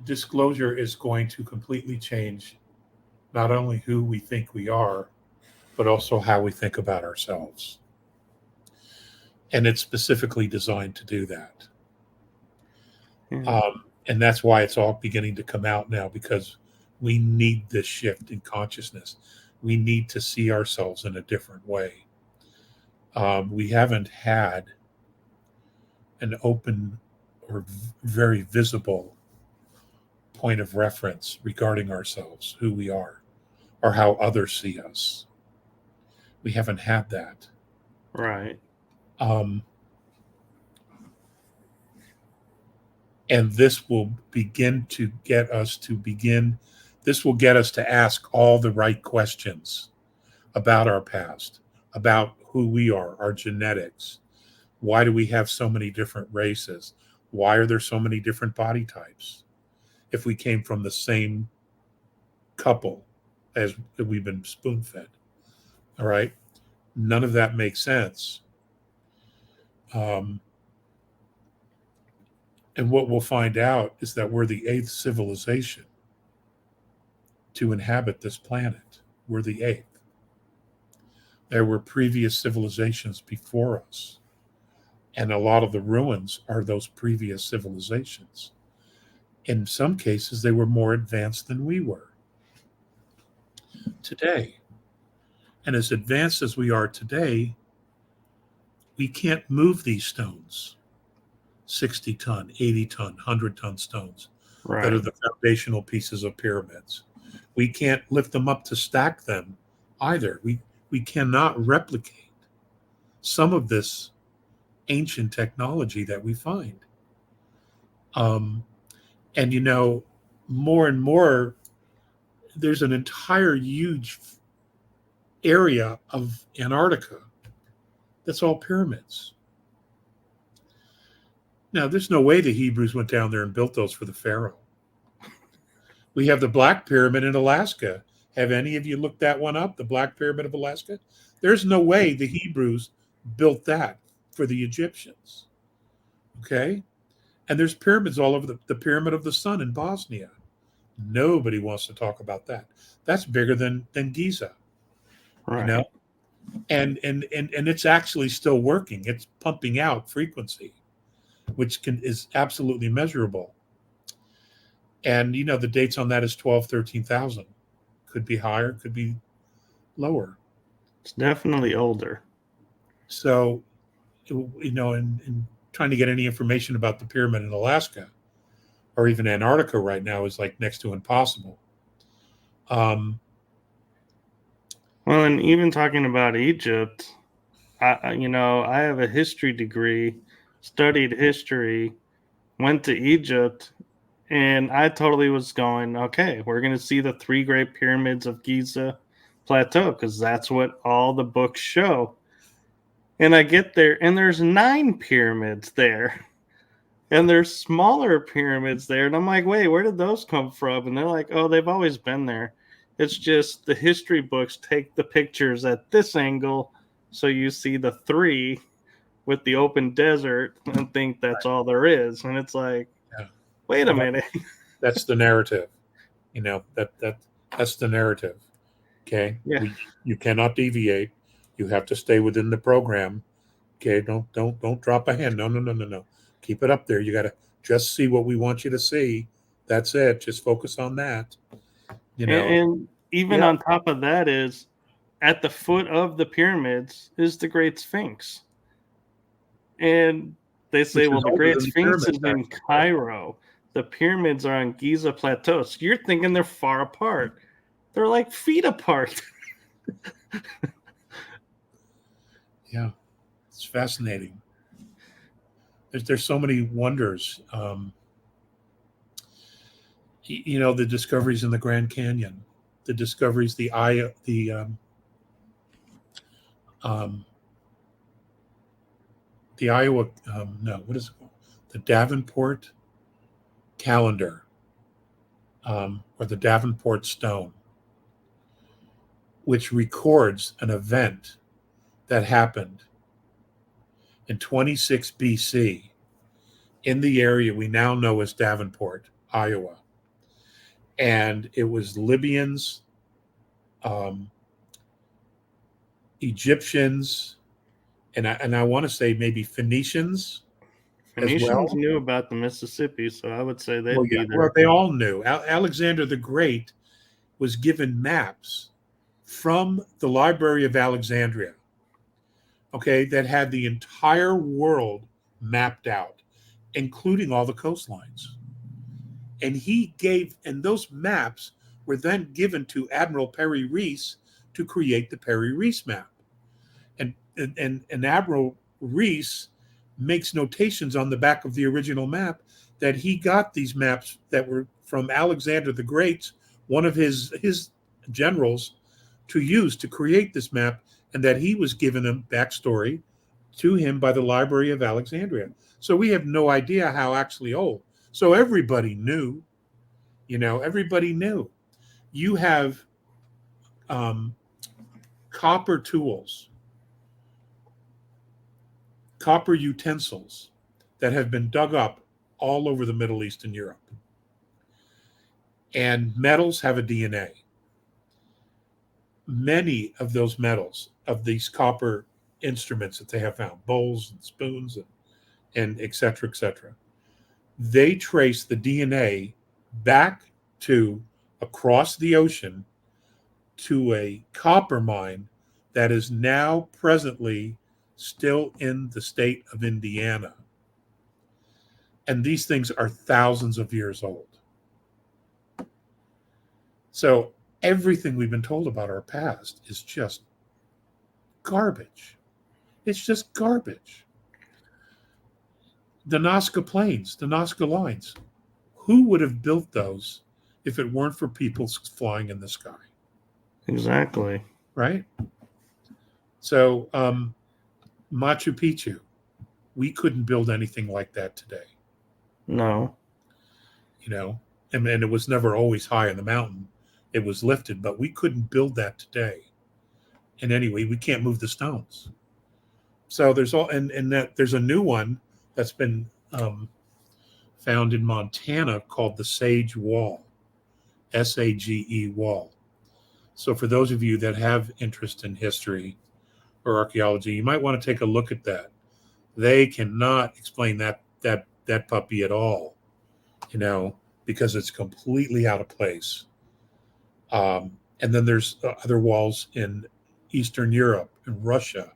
[SPEAKER 2] disclosure is going to completely change not only who we think we are, but also how we think about ourselves. And it's specifically designed to do that.
[SPEAKER 1] Yeah.
[SPEAKER 2] And that's why it's all beginning to come out now, because we need this shift in consciousness. We need to see ourselves in a different way. We haven't had an open or very visible point of reference regarding ourselves, who we are, or how others see us. We haven't had that.
[SPEAKER 1] Right.
[SPEAKER 2] Um, and this will begin to get us to begin, this will get us to ask all the right questions about our past, about who we are, our genetics. Why do we have so many different races? Why are there so many different body types? If we came from the same couple as we've been spoon fed, all right? None of that makes sense. Um, and what we'll find out is that we're the eighth civilization to inhabit this planet. We're the eighth. There were previous civilizations before us, and a lot of the ruins are those previous civilizations. In some cases, they were more advanced than we were today. And as advanced as we are today, we can't move these stones, 60-ton, 80-ton, 100-ton stones that are
[SPEAKER 1] Right.
[SPEAKER 2] the foundational pieces of pyramids. We can't lift them up to stack them either. We cannot replicate some of this ancient technology that we find. Um, and more and more, there's an entire huge area of Antarctica that's all pyramids. Now, there's no way the Hebrews went down there and built those for the Pharaoh. We have the Black Pyramid in Alaska. Have any of you looked that one up? The Black Pyramid of Alaska? There's no way the Hebrews built that for the Egyptians. Okay? And there's pyramids all over the Pyramid of the Sun in Bosnia. Nobody wants to talk about that. That's bigger than Giza, you know?
[SPEAKER 1] Right.
[SPEAKER 2] And it's actually still working. It's pumping out frequency, which is absolutely measurable. And the dates on that is 12, 13,000. Could be higher, could be lower.
[SPEAKER 1] It's definitely older.
[SPEAKER 2] So, in trying to get any information about the pyramid in Alaska or even Antarctica right now is like next to impossible.
[SPEAKER 1] Well, and even talking about Egypt, I have a history degree, studied history, went to Egypt, and I totally was going, okay, we're going to see the three great pyramids of Giza Plateau because that's what all the books show. And I get there, and there's 9 pyramids there. And there's smaller pyramids there. And I'm like, wait, where did those come from? And they're like, oh, they've always been there. It's just the history books take the pictures at this angle. So you see the 3 with the open desert and think that's all there is. And it's like,
[SPEAKER 2] Yeah.
[SPEAKER 1] wait a
[SPEAKER 2] Well,
[SPEAKER 1] minute.
[SPEAKER 2] that's the narrative. That's the narrative. Okay.
[SPEAKER 1] Yeah.
[SPEAKER 2] You cannot deviate. You have to stay within the program. Okay. Don't drop a hand. No. Keep it up there. You got to just see what we want you to see. That's it. Just focus on that.
[SPEAKER 1] And even
[SPEAKER 2] Yeah.
[SPEAKER 1] on top of that is at the foot of the pyramids is the Great Sphinx. And they say,
[SPEAKER 2] Which
[SPEAKER 1] well,
[SPEAKER 2] is
[SPEAKER 1] the
[SPEAKER 2] older
[SPEAKER 1] Great
[SPEAKER 2] than the
[SPEAKER 1] Sphinx is
[SPEAKER 2] pyramids,
[SPEAKER 1] in
[SPEAKER 2] actually.
[SPEAKER 1] Cairo. The pyramids are on Giza Plateau. So you're thinking they're far apart. They're like feet apart.
[SPEAKER 2] Yeah. It's fascinating. There's so many wonders. The discoveries in the Grand Canyon, the discoveries, the Iowa, no, what is it called? The Davenport calendar, or the Davenport stone, which records an event that happened in 26 BC in the area we now know as Davenport, Iowa. And it was Libyans, Egyptians, and I want to say maybe Phoenicians as
[SPEAKER 1] Phoenicians
[SPEAKER 2] well.
[SPEAKER 1] knew about the Mississippi, so I would say
[SPEAKER 2] Well,
[SPEAKER 1] they'd
[SPEAKER 2] yeah,
[SPEAKER 1] be
[SPEAKER 2] well,
[SPEAKER 1] there.
[SPEAKER 2] they all knew. Alexander the Great was given maps from the Library of Alexandria, okay, that had the entire world mapped out, including all the coastlines. And those maps were then given to Admiral Perry Reese to create the Perry Reese map. And Admiral Reese makes notations on the back of the original map that he got these maps that were from Alexander the Great, one of his generals, to use to create this map, and that he was given a backstory to him by the Library of Alexandria. So we have no idea how actually old. So everybody knew, everybody knew. You have copper tools, copper utensils that have been dug up all over the Middle East and Europe. And metals have a DNA. many of those metals, of these copper instruments that they have found, bowls and spoons and et cetera, they trace the DNA back to across the ocean to a copper mine that is now presently still in the state of Indiana. And these things are thousands of years old. So everything we've been told about our past is just garbage. It's just garbage. The Nazca Plains, the Nazca Lines, who would have built those if it weren't for people flying in the sky?
[SPEAKER 1] Exactly.
[SPEAKER 2] Right? So Machu Picchu, we couldn't build anything like that today.
[SPEAKER 1] No.
[SPEAKER 2] You know, and it was never always high in the mountain. It was lifted, but we couldn't build that today. And anyway, we can't move the stones. So there's all, and that there's a new one that's been found in Montana called the Sage Wall, SAGE Wall. So for those of you that have interest in history or archaeology, you might want to take a look at that. They cannot explain that puppy at all, you know, because it's completely out of place. And then there's other walls in Eastern Europe and Russia.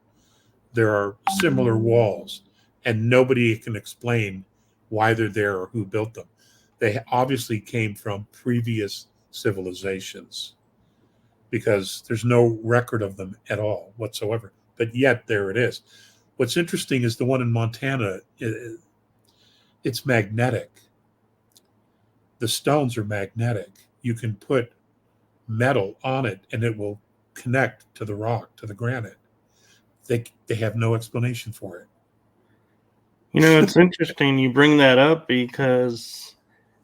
[SPEAKER 2] There are similar walls, and nobody can explain why they're there or who built them. They obviously came from previous civilizations because there's no record of them at all whatsoever. But yet there it is. What's interesting is the one in Montana, it's magnetic. The stones are magnetic. You can put metal on it and it will connect to the rock, to the granite. They have no explanation for it.
[SPEAKER 1] You know, it's interesting you bring that up because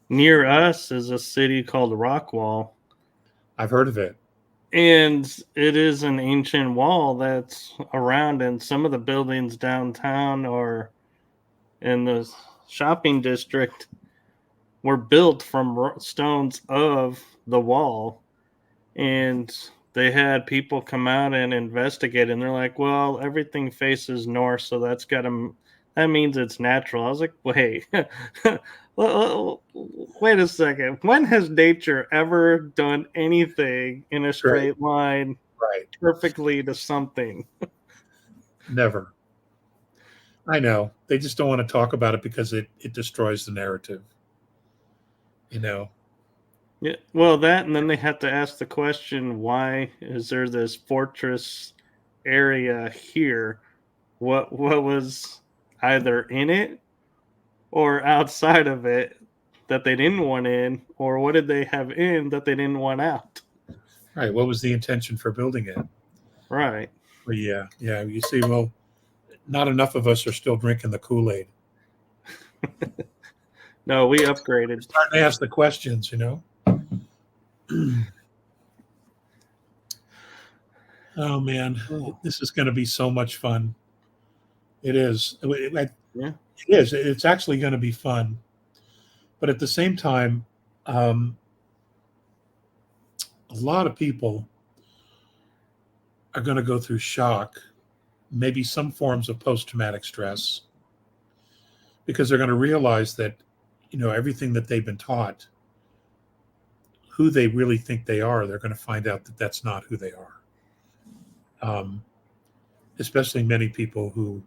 [SPEAKER 1] near us is a city called Rockwall.
[SPEAKER 2] I've heard of it.
[SPEAKER 1] And it is an ancient wall that's around, and some of the buildings downtown or in the shopping district were built from stones of the wall. And they had people come out and investigate, and they're like, well, everything faces north, so that means it's natural. I was like, wait, wait a second. When has nature ever done anything in a straight line
[SPEAKER 2] Right.
[SPEAKER 1] perfectly to something?
[SPEAKER 2] Never. I know. They just don't want to talk about it because it destroys the narrative. You know?
[SPEAKER 1] Yeah, well, that, and then they have to ask the question, why is there this fortress area here? What was either in it or outside of it that they didn't want in, or what did they have in that they didn't want out?
[SPEAKER 2] Right. What was the intention for building it?
[SPEAKER 1] Right.
[SPEAKER 2] Well, yeah. You see, well, not enough of us are still drinking the Kool-Aid.
[SPEAKER 1] No, we upgraded.
[SPEAKER 2] We're starting to ask the questions, you know? Oh, man. This is going to be so much fun. It is.
[SPEAKER 1] Yeah.
[SPEAKER 2] It is. It's actually going to be fun. But at the same time, a lot of people are going to go through shock, maybe some forms of post-traumatic stress, because they're going to realize that, you know, everything that they've been taught, who they really think they are, they're going to find out that that's not who they are. Especially many people who,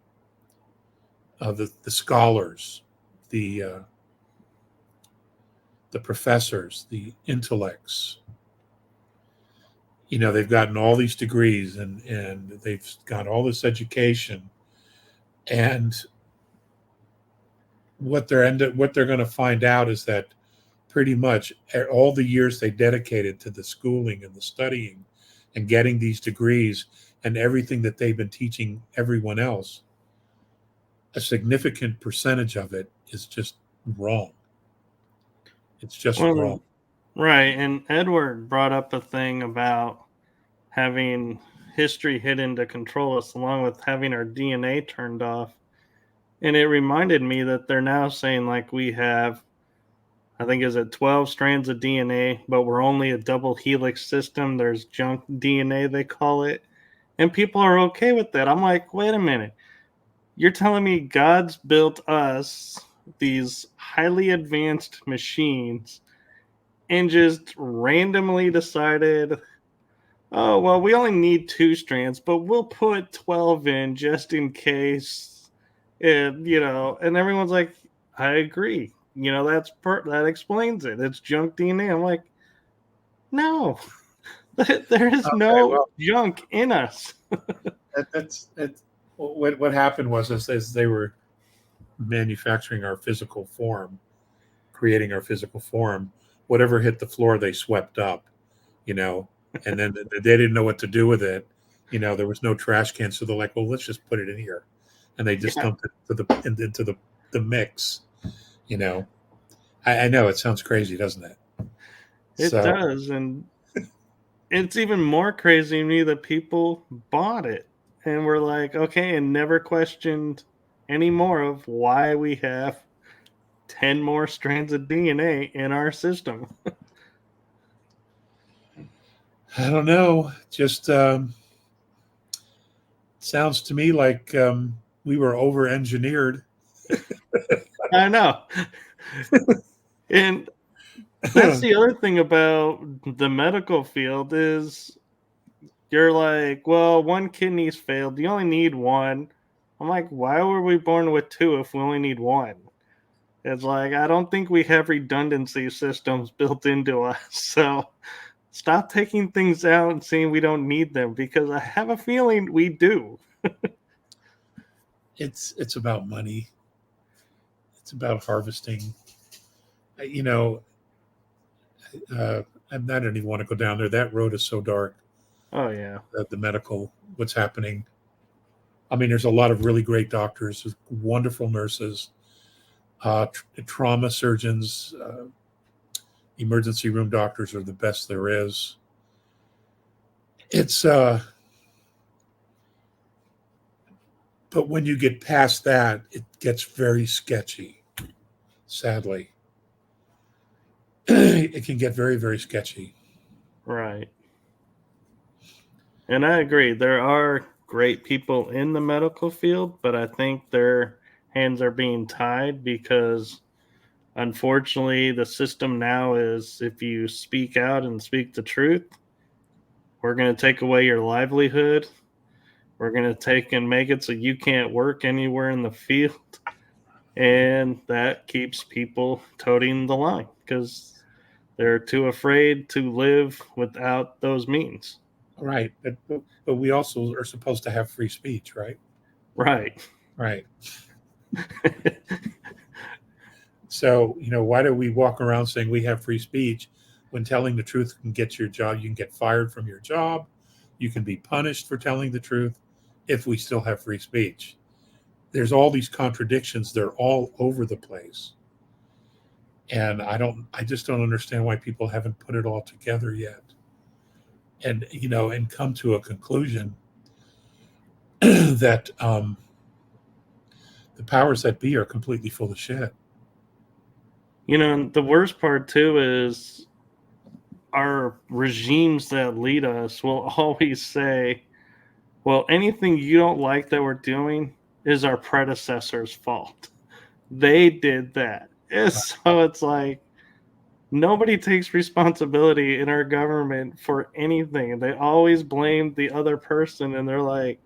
[SPEAKER 2] the scholars, the professors, the intellects, you know, they've gotten all these degrees and they've got all this education, and what they're going to find out is that pretty much all the years they dedicated to the schooling and the studying and getting these degrees and everything that they've been teaching everyone else, a significant percentage of it is just wrong. It's just wrong.
[SPEAKER 1] Right. And Edward brought up a thing about having history hidden to control us, along with having our DNA turned off. And it reminded me that they're now saying, like, we have I think is it 12 strands of DNA, but we're only a double helix system. There's junk DNA, they call it. And people are okay with that. I'm like, wait a minute. You're telling me God's built us these highly advanced machines and just randomly decided, oh, well, we only need 2 strands, but we'll put 12 in just in case. And everyone's like, I agree. That explains it. It's junk DNA. I'm like, no, there is
[SPEAKER 2] Okay,
[SPEAKER 1] no
[SPEAKER 2] well,
[SPEAKER 1] junk in us.
[SPEAKER 2] that's what happened was as they were manufacturing our physical form, creating our physical form, whatever hit the floor, they swept up, you know, and then they didn't know what to do with it. There was no trash can, so they're like, well, let's just put it in here, and they just
[SPEAKER 1] Yeah,
[SPEAKER 2] dumped it into the mix. You know, I know it sounds crazy, doesn't it?
[SPEAKER 1] it
[SPEAKER 2] So
[SPEAKER 1] does. And it's even more crazy to me that people bought it and were like, okay, and never questioned any more of why we have 10 more strands of DNA in our system.
[SPEAKER 2] I don't know. Just sounds to me like we were over engineered.
[SPEAKER 1] I know. And that's the other thing about the medical field is you're like, well, one kidney's failed. You only need one. I'm like, why were we born with two if we only need one? It's like, I don't think we have redundancy systems built into us. So stop taking things out and saying we don't need them because I have a feeling we do.
[SPEAKER 2] It's about money. It's about harvesting. You know, I don't even want to go down there. That road is so dark.
[SPEAKER 1] Oh, yeah.
[SPEAKER 2] The medical, what's happening. I mean, there's a lot of really great doctors, wonderful nurses, trauma surgeons, emergency room doctors are the best there is. It's but when you get past that, it gets very sketchy. Sadly, it can get very, very sketchy.
[SPEAKER 1] Right. And I agree. There are great people in the medical field, but I think their hands are being tied because unfortunately the system now is if you speak out and speak the truth, we're going to take away your livelihood. We're going to take and make it so you can't work anywhere in the field. And that keeps people toting the line because they're too afraid to live without those means.
[SPEAKER 2] Right, but we also are supposed to have free speech, right?
[SPEAKER 1] Right.
[SPEAKER 2] Right. So, why do we walk around saying we have free speech when telling the truth can get your job? You can get fired from your job. You can be punished for telling the truth if we still have free speech. There's all these contradictions. They're all over the place. And I just don't understand why people haven't put it all together yet. And come to a conclusion that the powers that be are completely full of shit.
[SPEAKER 1] And the worst part too is our regimes that lead us will always say, well, anything you don't like that we're doing is our predecessor's fault. They did that. So it's like nobody takes responsibility in our government for anything. They always blame the other person and they're like,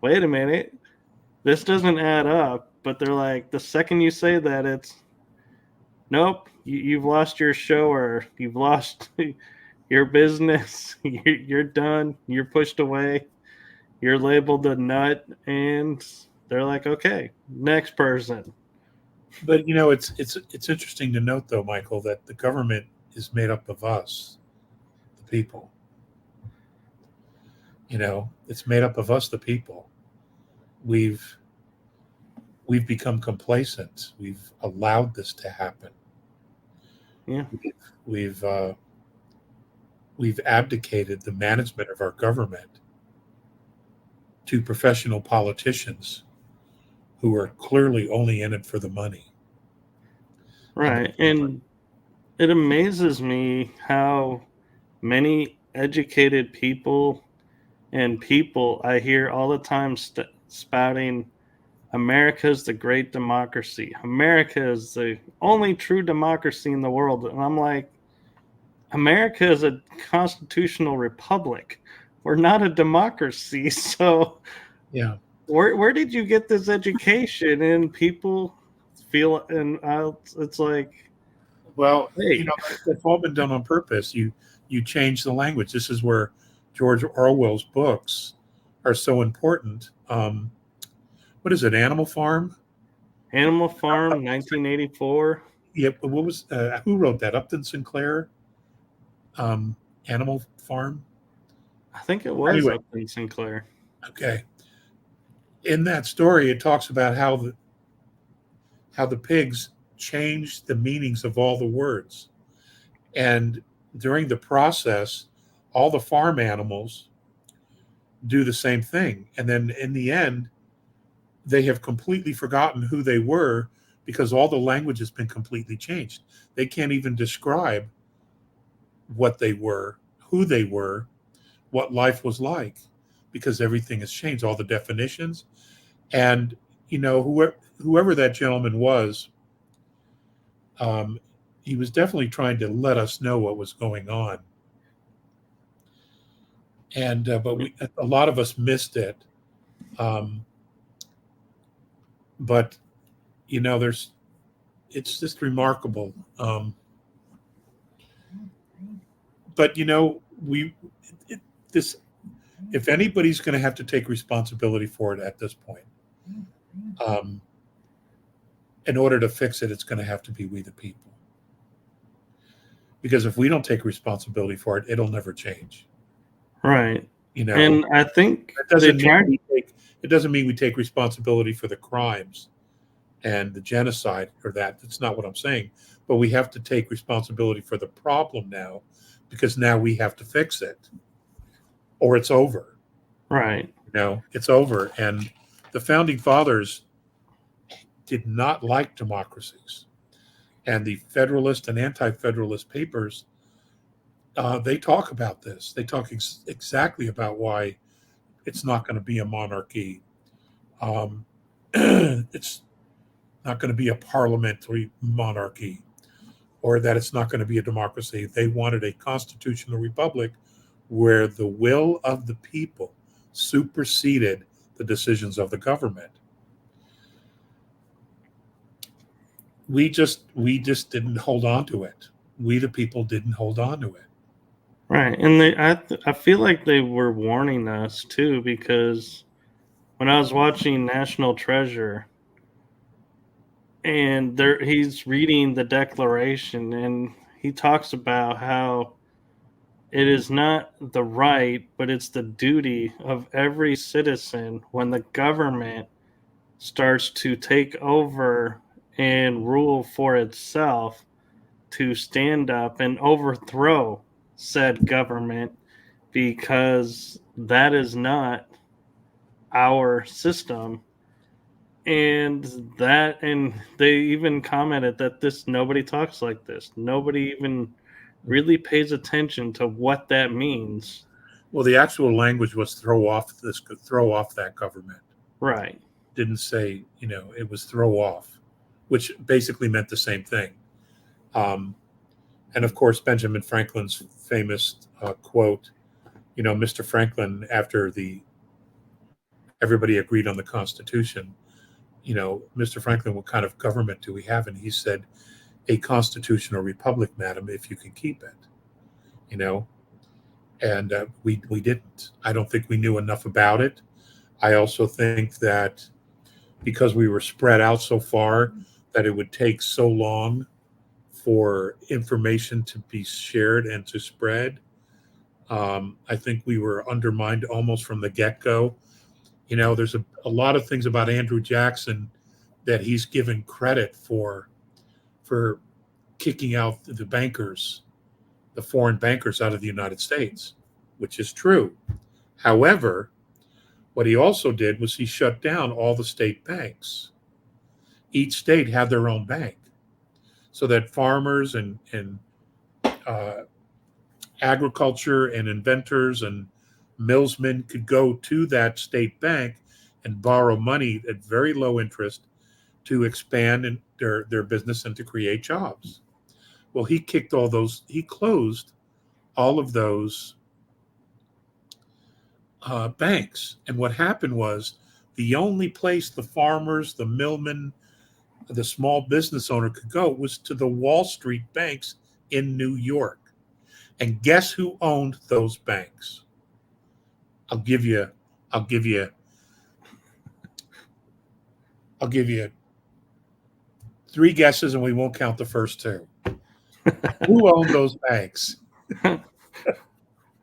[SPEAKER 1] wait a minute, this doesn't add up. But they're like, the second you say that, it's nope, you've lost your show or you've lost your business. You're done. You're pushed away. You're labeled a nut. And they're like, okay, next person.
[SPEAKER 2] But it's interesting to note, though, Michael, that the government is made up of us, the people. It's made up of us, the people. We've become complacent. We've allowed this to happen.
[SPEAKER 1] Yeah.
[SPEAKER 2] We've we've abdicated the management of our government to professional politicians who are clearly only in it for the money.
[SPEAKER 1] Right. And it amazes me how many educated people and people I hear all the time spouting America is the great democracy. America is the only true democracy in the world. And I'm like, America is a constitutional republic. We're not a democracy. So
[SPEAKER 2] Yeah.
[SPEAKER 1] where did you get this education? And people feel, and it's like,
[SPEAKER 2] Well,
[SPEAKER 1] hey,
[SPEAKER 2] that's all been done on purpose. You change the language. This is where George Orwell's books are so important. What is it? Animal Farm?
[SPEAKER 1] Animal Farm, 1984.
[SPEAKER 2] Yep. What was who wrote that? Upton Sinclair. Um, Animal Farm.
[SPEAKER 1] I think it was
[SPEAKER 2] Anyway,
[SPEAKER 1] Upton Sinclair.
[SPEAKER 2] okay. In that story, it talks about how the pigs changed the meanings of all the words, and during the process, all the farm animals do the same thing, and then in the end, they have completely forgotten who they were because all the language has been completely changed. They can't even describe what they were, who they were, what life was like, because everything has changed, all the definitions. And whoever that gentleman was, um, he was definitely trying to let us know what was going on. And but a lot of us missed it. Um, but there's it's just remarkable. But we it, this if anybody's going to have to take responsibility for it at this point, um, in order to fix it, it's going to have to be we the people. Because if we don't take responsibility for it, it'll never change.
[SPEAKER 1] Right.
[SPEAKER 2] You know,
[SPEAKER 1] And I think
[SPEAKER 2] it
[SPEAKER 1] they
[SPEAKER 2] doesn't mean
[SPEAKER 1] tried.
[SPEAKER 2] it doesn't mean we take responsibility for the crimes and the genocide or that. That's not what I'm saying. But we have to take responsibility for the problem now, because now we have to fix it, or it's over.
[SPEAKER 1] Right.
[SPEAKER 2] It's over. And the founding fathers did not like democracies. And the Federalist and Anti-Federalist papers, they talk about this. They talk exactly about why it's not going to be a monarchy. It's not going to be a parliamentary monarchy, or that it's not going to be a democracy. They wanted a constitutional republic where the will of the people superseded the decisions of the government. We just didn't hold on to it. We the people didn't hold on to it.
[SPEAKER 1] Right. And I feel like they were warning us too, because when I was watching National Treasure, and there he's reading the Declaration, and he talks about how it is not the right, but it's the duty of every citizen when the government starts to take over and rule for itself, to stand up and overthrow said government, because that is not our system. And they even commented that this nobody talks like this, nobody even really pays attention to what that means.
[SPEAKER 2] Well, the actual language was throw off that government.
[SPEAKER 1] Right.
[SPEAKER 2] Didn't say, it was throw off, which basically meant the same thing. Um, and of course, Benjamin Franklin's famous quote, Mr. Franklin, after everybody agreed on the Constitution, Mr. Franklin, what kind of government do we have? And he said, a constitutional republic, madam, if you can keep it. And we didn't. I don't think we knew enough about it. I also think that because we were spread out so far, that it would take so long for information to be shared and to spread. I think we were undermined almost from the get-go. There's a lot of things about Andrew Jackson that he's given credit for kicking out the bankers, the foreign bankers out of the United States, which is true. However, what he also did was he shut down all the state banks. Each state had their own bank, so that farmers and agriculture and inventors and millsmen could go to that state bank and borrow money at very low interest to expand their business and to create jobs. Well, he closed all of those banks. And what happened was the only place the farmers, the millmen, the small business owner could go was to the Wall Street banks in New York. And guess who owned those banks? I'll give you three guesses, and we won't count the first two. Who owned those banks?
[SPEAKER 1] I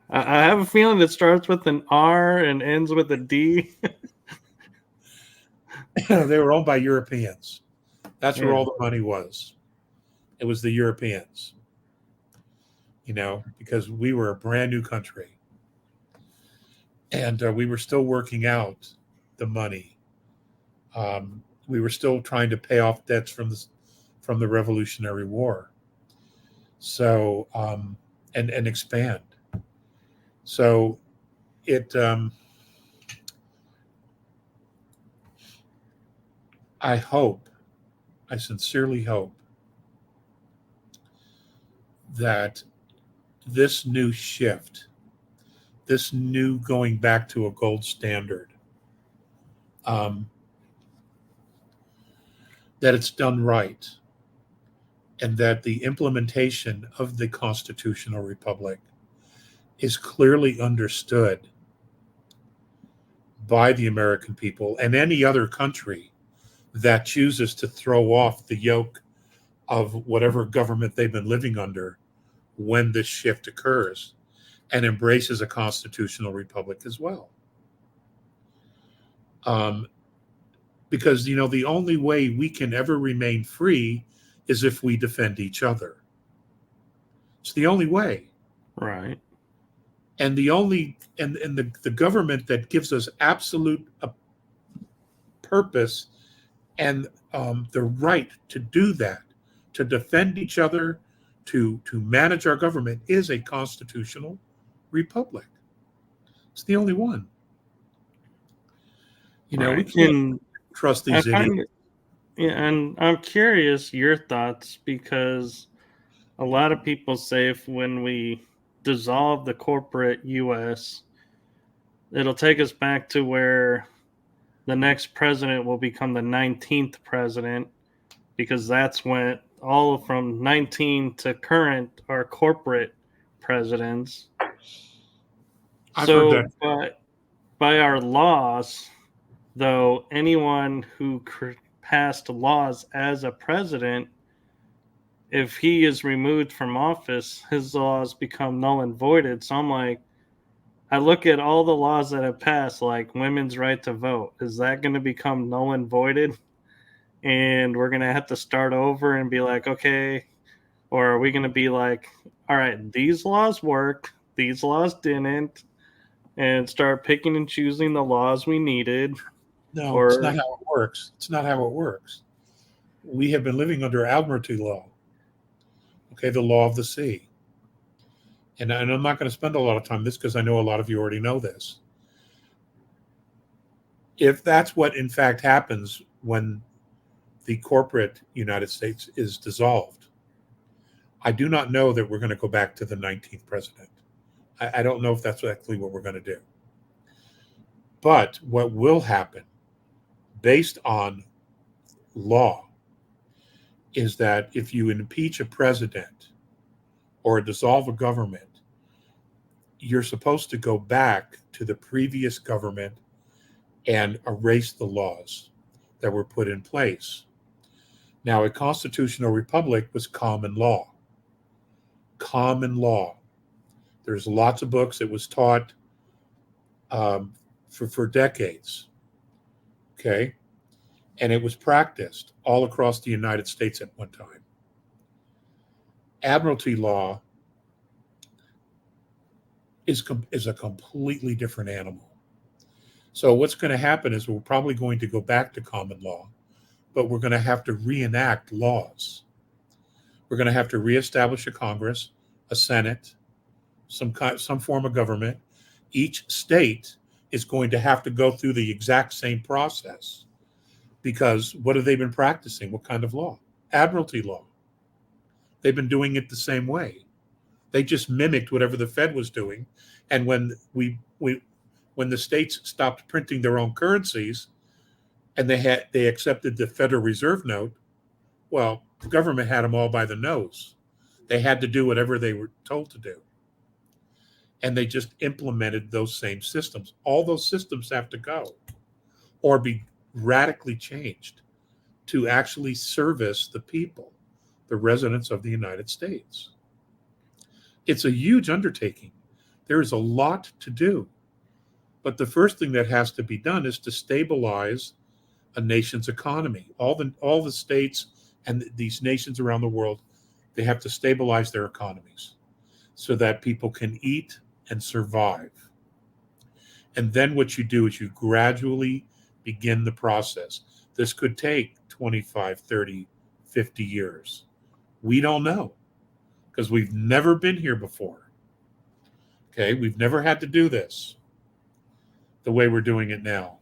[SPEAKER 1] have a feeling it starts with an R and ends with a D.
[SPEAKER 2] They were owned by Europeans. That's where
[SPEAKER 1] Yeah.
[SPEAKER 2] all the money was. It was the Europeans. Because we were a brand new country. And we were still working out the money. We were still trying to pay off debts from the Revolutionary War. So, and expand. So I sincerely hope that this new shift, this new going back to a gold standard, that it's done right, and that the implementation of the constitutional republic is clearly understood by the American people and any other country that chooses to throw off the yoke of whatever government they've been living under when this shift occurs and embraces a constitutional republic as well. Because, the only way we can ever remain free is if we defend each other. It's the only way.
[SPEAKER 1] Right.
[SPEAKER 2] And the government that gives us absolute purpose and the right to do that, to defend each other, to manage our government, is a constitutional republic. It's the only one.
[SPEAKER 1] Right.
[SPEAKER 2] We can't trust these idiots.
[SPEAKER 1] And I'm curious your thoughts, because a lot of people say when we dissolve the corporate U.S., it'll take us back to where the next president will become the 19th president, because that's when all from 19 to current are corporate presidents.
[SPEAKER 2] I've heard that.
[SPEAKER 1] But by our laws, though, anyone who passed laws as a president, if he is removed from office, his laws become null and voided. So I'm like, I look at all the laws that have passed, like women's right to vote. Is that going to become null and voided? And we're going to have to start over and be like, okay, or are we going to be like, all right, these laws worked, these laws didn't, and start picking and choosing the laws we needed?
[SPEAKER 2] No, it's not how it works. It's not how it works. We have been living under Admiralty law. Okay, the law of the sea. And I'm not going to spend a lot of time on this because I know a lot of you already know this. If that's what in fact happens when the corporate United States is dissolved, I do not know that we're going to go back to the 19th president. I don't know if that's actually what we're going to do. But what will happen, based on law, is that if you impeach a president or dissolve a government, you're supposed to go back to the previous government and erase the laws that were put in place. Now, a constitutional republic was common law. Common law. There's lots of books. It was taught for decades. Okay? And it was practiced all across the United States at one time. Admiralty law is a completely different animal. So what's going to happen is we're probably going to go back to common law, but we're going to have to reenact laws. We're going to have to reestablish a Congress, a Senate, some form of government. Each state is going to have to go through the exact same process, because what have they been practicing? What kind of law? Admiralty law. They've been doing it the same way. They just mimicked whatever the Fed was doing. And when when the states stopped printing their own currencies and they accepted the Federal Reserve note, well, the government had them all by the nose. They had to do whatever they were told to do. And they just implemented those same systems. All those systems have to go or be radically changed to actually service the people, the residents of the United States. It's a huge undertaking. There is a lot to do. But the first thing that has to be done is to stabilize a nation's economy. All the states and these nations around the world, they have to stabilize their economies so that people can eat and survive. And then what you do is you gradually begin the process. This could take 25, 30, 50 years. We don't know, because we've never been here before. Okay, we've never had to do this the way we're doing it now.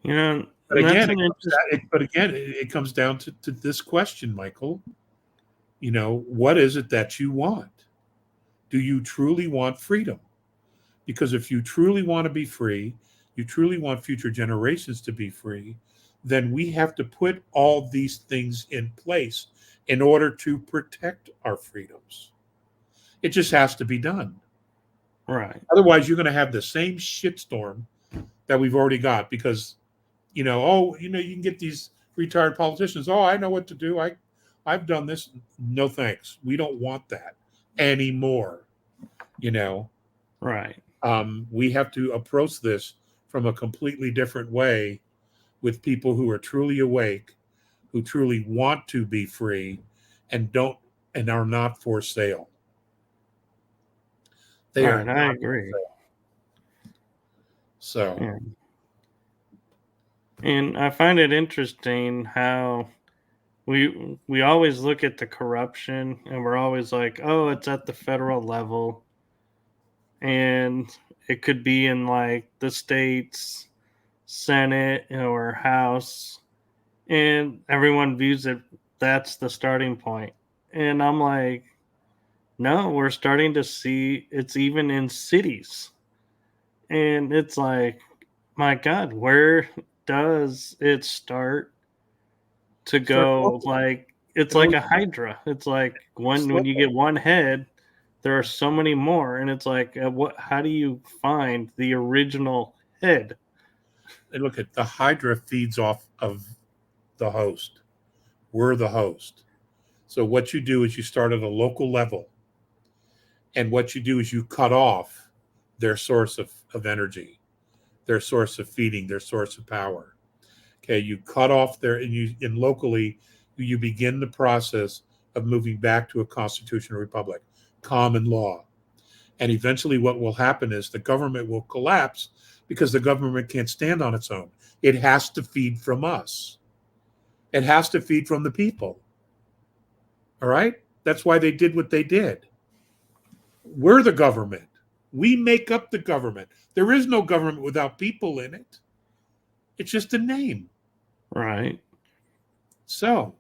[SPEAKER 2] But again, it comes down to this question, Michael. What is it that you want? Do you truly want freedom? Because if you truly want to be free, you truly want future generations to be free, then we have to put all these things in place in order to protect our freedoms. It just has to be done.
[SPEAKER 1] Right.
[SPEAKER 2] Otherwise, you're going to have the same shitstorm that we've already got, because, you can get these retired politicians. Oh, I know what to do. I've done this. No, thanks. We don't want that anymore.
[SPEAKER 1] Right.
[SPEAKER 2] We have to approach this from a completely different way, with people who are truly awake, who truly want to be free, and are not for sale. They are.
[SPEAKER 1] I agree.
[SPEAKER 2] So,
[SPEAKER 1] yeah. And I find it interesting how we always look at the corruption, and we're always like, oh, it's at the federal level, and it could be in like the states Senate or House, and everyone views it that's the starting point. And I'm like, no, we're starting to see it's even in cities. And it's like, my God, where does it start to go? Like, it's like a hydra. It's like when you get one head, there are so many more, and it's like, how do you find the original head?
[SPEAKER 2] And look, at the hydra feeds off of the host. We're the host. So what you do is you start at a local level, and what you do is you cut off their source of energy, their source of feeding, their source of power. Okay, you cut off and locally you begin the process of moving back to a constitutional republic, common law. And eventually what will happen is the government will collapse, because the government can't stand on its own. It has to feed from us. It has to feed from the people. All right? That's why they did what they did. We're the government. We make up the government. There is no government without people in it. It's just a name.
[SPEAKER 1] Right.
[SPEAKER 2] So.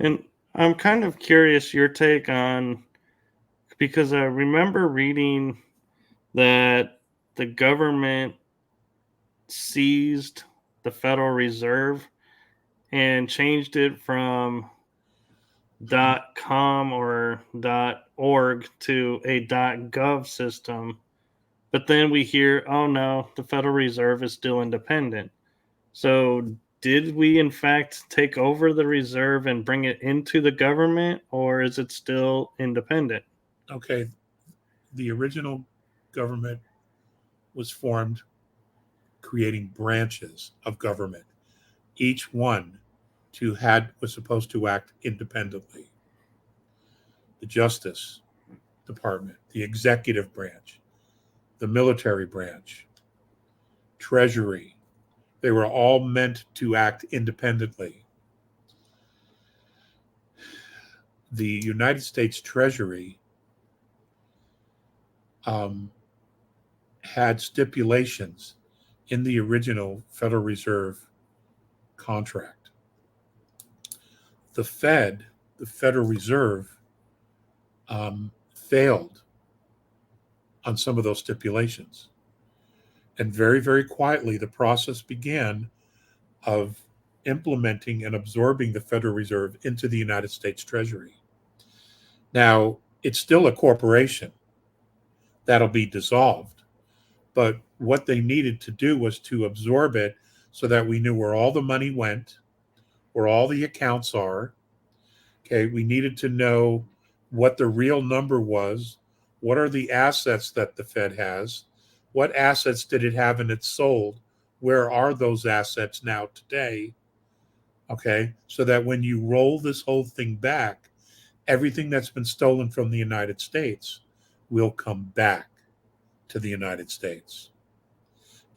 [SPEAKER 1] And I'm kind of curious your take on, because I remember reading that the government seized the Federal Reserve and changed it from .com or .org to a .gov system. But then we hear, oh no, the Federal Reserve is still independent. So did we in fact take over the reserve and bring it into the government, or is it still independent?
[SPEAKER 2] Okay. The original government was formed creating branches of government. Each one was supposed to act independently. The Justice Department, the executive branch, the military branch, Treasury, they were all meant to act independently. the United States Treasury had stipulations in the original Federal Reserve contract. The Fed, the Federal Reserve, failed on some of those stipulations. And very, very quietly, the process began of implementing and absorbing the Federal Reserve into the United States Treasury. Now, it's still a corporation that'll be dissolved, but what they needed to do was to absorb it so that we knew where all the money went, where all the accounts are. Okay, we needed to know what the real number was. What are the assets that the Fed has? What assets did it have and it's sold? Where are those assets now today? Okay, so that when you roll this whole thing back, everything that's been stolen from the United States will come back to the United States.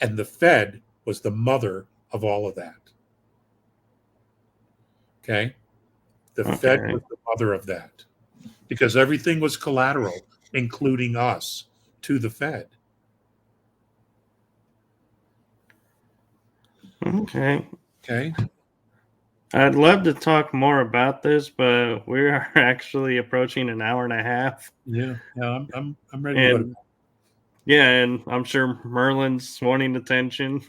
[SPEAKER 2] And the Fed was the mother of all of that. Okay, the Fed was the mother of that because everything was collateral, including us, to the Fed.
[SPEAKER 1] Okay.
[SPEAKER 2] Okay.
[SPEAKER 1] I'd love to talk more about this, but we are actually approaching an hour and a half.
[SPEAKER 2] Yeah, I'm ready to go to bed.
[SPEAKER 1] Yeah, and I'm sure Merlin's wanting attention.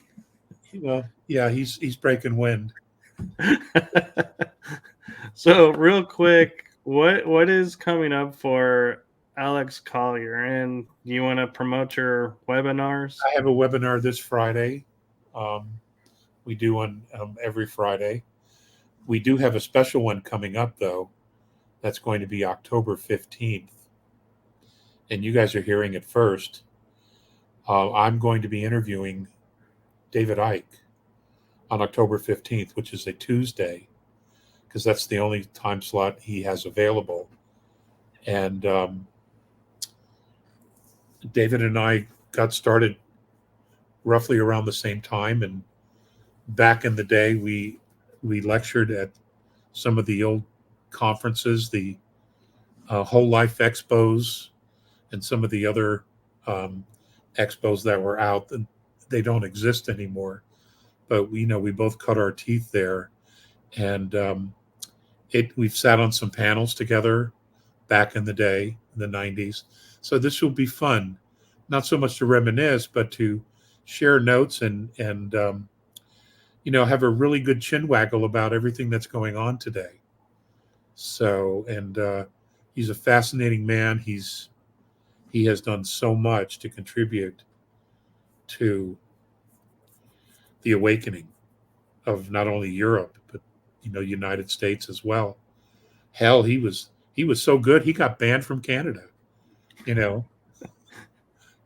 [SPEAKER 2] Well, yeah, he's breaking wind.
[SPEAKER 1] So, real quick, what is coming up for Alex Collier? And do you want to promote your webinars?
[SPEAKER 2] I have a webinar this Friday. We do one every Friday. We do have a special one coming up, though. That's going to be October 15th. And you guys are hearing it first. I'm going to be interviewing David Icke on October 15th, which is a Tuesday, because that's the only time slot he has available. And David and I got started roughly around the same time. And back in the day, we lectured at some of the old conferences, the Whole Life Expos, and some of the other expos that were out. And they don't exist anymore. But we both cut our teeth there, and we've sat on some panels together back in the day, in the 90s. So this will be fun, not so much to reminisce, but to share notes and have a really good chin waggle about everything that's going on today. So, and he's a fascinating man. He has done so much to contribute to the awakening of not only Europe, but United States as well. Hell, he was so good he got banned from Canada.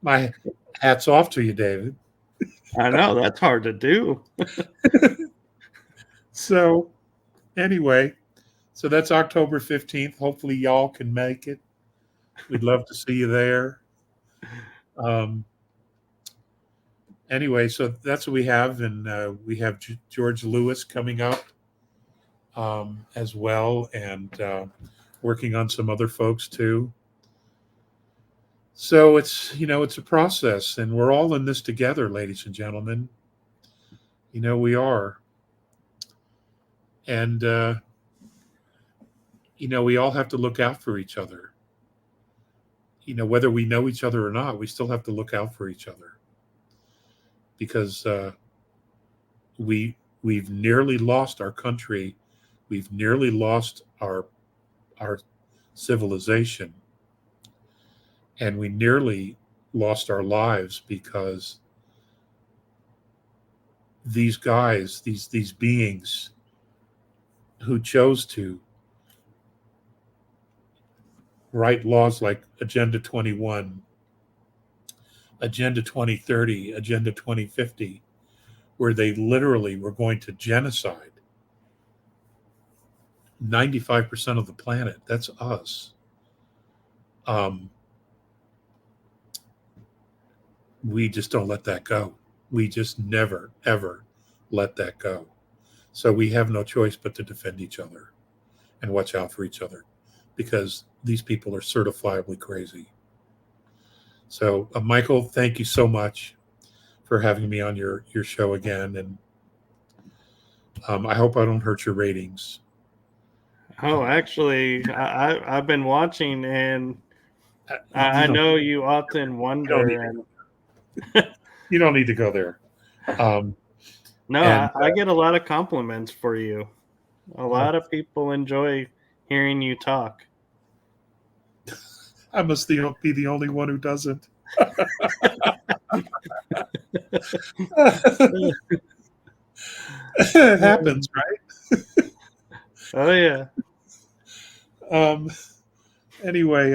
[SPEAKER 2] My hat's off to you, David.
[SPEAKER 1] I know that's hard to do.
[SPEAKER 2] So anyway, so that's October 15th. Hopefully y'all can make it. We'd love to see you there. Anyway, so that's what we have, and we have George Lewis coming up as well, and working on some other folks too. So it's a process, and we're all in this together, ladies and gentlemen. We are, and we all have to look out for each other. Whether we know each other or not, we still have to look out for each other. Because we've nearly lost our country, we've nearly lost our civilization, and we nearly lost our lives because these guys, these beings who chose to write laws like Agenda 21, Agenda 2030, Agenda 2050, where they literally were going to genocide 95% of the planet. That's us. We just don't let that go. We just never, ever let that go. So we have no choice but to defend each other and watch out for each other. because these people are certifiably crazy. So, Michael, thank you so much for having me on your show again, and I hope I don't hurt your ratings.
[SPEAKER 1] Oh, actually, I've been watching, and
[SPEAKER 2] You
[SPEAKER 1] I
[SPEAKER 2] don't,
[SPEAKER 1] know you often
[SPEAKER 2] you don't need
[SPEAKER 1] wonder,
[SPEAKER 2] to,
[SPEAKER 1] and
[SPEAKER 2] you don't need to go there.
[SPEAKER 1] no,
[SPEAKER 2] And
[SPEAKER 1] I get a lot of compliments for you. A
[SPEAKER 2] oh,
[SPEAKER 1] lot of people enjoy hearing you talk.
[SPEAKER 2] I must be the only one who doesn't. It happens, right?
[SPEAKER 1] Oh yeah.
[SPEAKER 2] Um, anyway,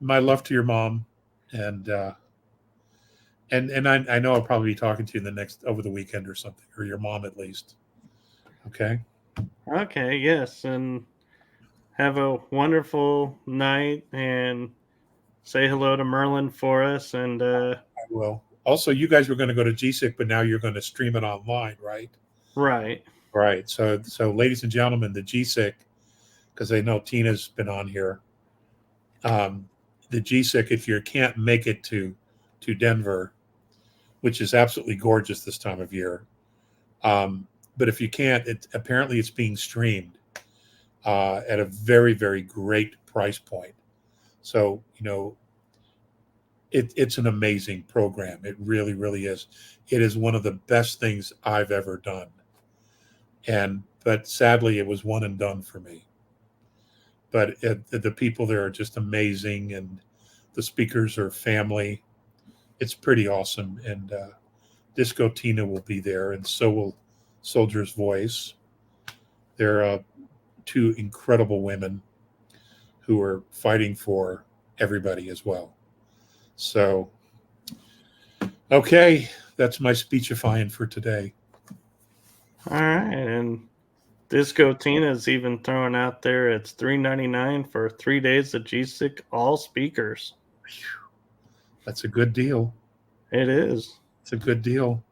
[SPEAKER 2] my love to your mom, and I know I'll probably be talking to you over the weekend or something, or your mom at least. Okay.
[SPEAKER 1] Okay, yes, and have a wonderful night, and say hello to Merlin for us. And
[SPEAKER 2] I will. Also, you guys were going to go to GSIC, but now you're going to stream it online, right?
[SPEAKER 1] right.
[SPEAKER 2] Right. So, ladies and gentlemen, the GSIC, because I know Tina's been on here. The GSIC, if you can't make it to Denver, which is absolutely gorgeous this time of year, but if you can't, apparently it's being streamed at a very, very great price point. So, it's an amazing program. It really, really is. It is one of the best things I've ever done. But sadly, it was one and done for me. But the people there are just amazing, and the speakers are family. It's pretty awesome. And Disco Tina will be there, and so will Soldier's Voice. They're two incredible women who are fighting for everybody as well. So, okay, that's my speechifying for today.
[SPEAKER 1] All right, and Disco Tina's even throwing out there it's $3.99 for 3 days of GSIC all speakers.
[SPEAKER 2] That's a good deal.
[SPEAKER 1] It is.
[SPEAKER 2] It's a good deal.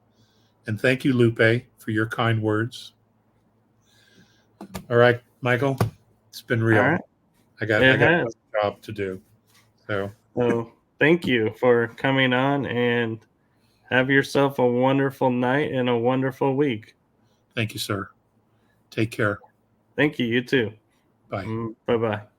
[SPEAKER 2] And thank you, Lupe, for your kind words. All right, Michael, it's been
[SPEAKER 1] All
[SPEAKER 2] real.
[SPEAKER 1] right.
[SPEAKER 2] I got
[SPEAKER 1] It
[SPEAKER 2] a
[SPEAKER 1] has.
[SPEAKER 2] job to do. So
[SPEAKER 1] So thank you for coming on, and have yourself a wonderful night and a wonderful week.
[SPEAKER 2] thank you, sir. Take care.
[SPEAKER 1] Thank you. You too.
[SPEAKER 2] Bye.
[SPEAKER 1] Bye bye.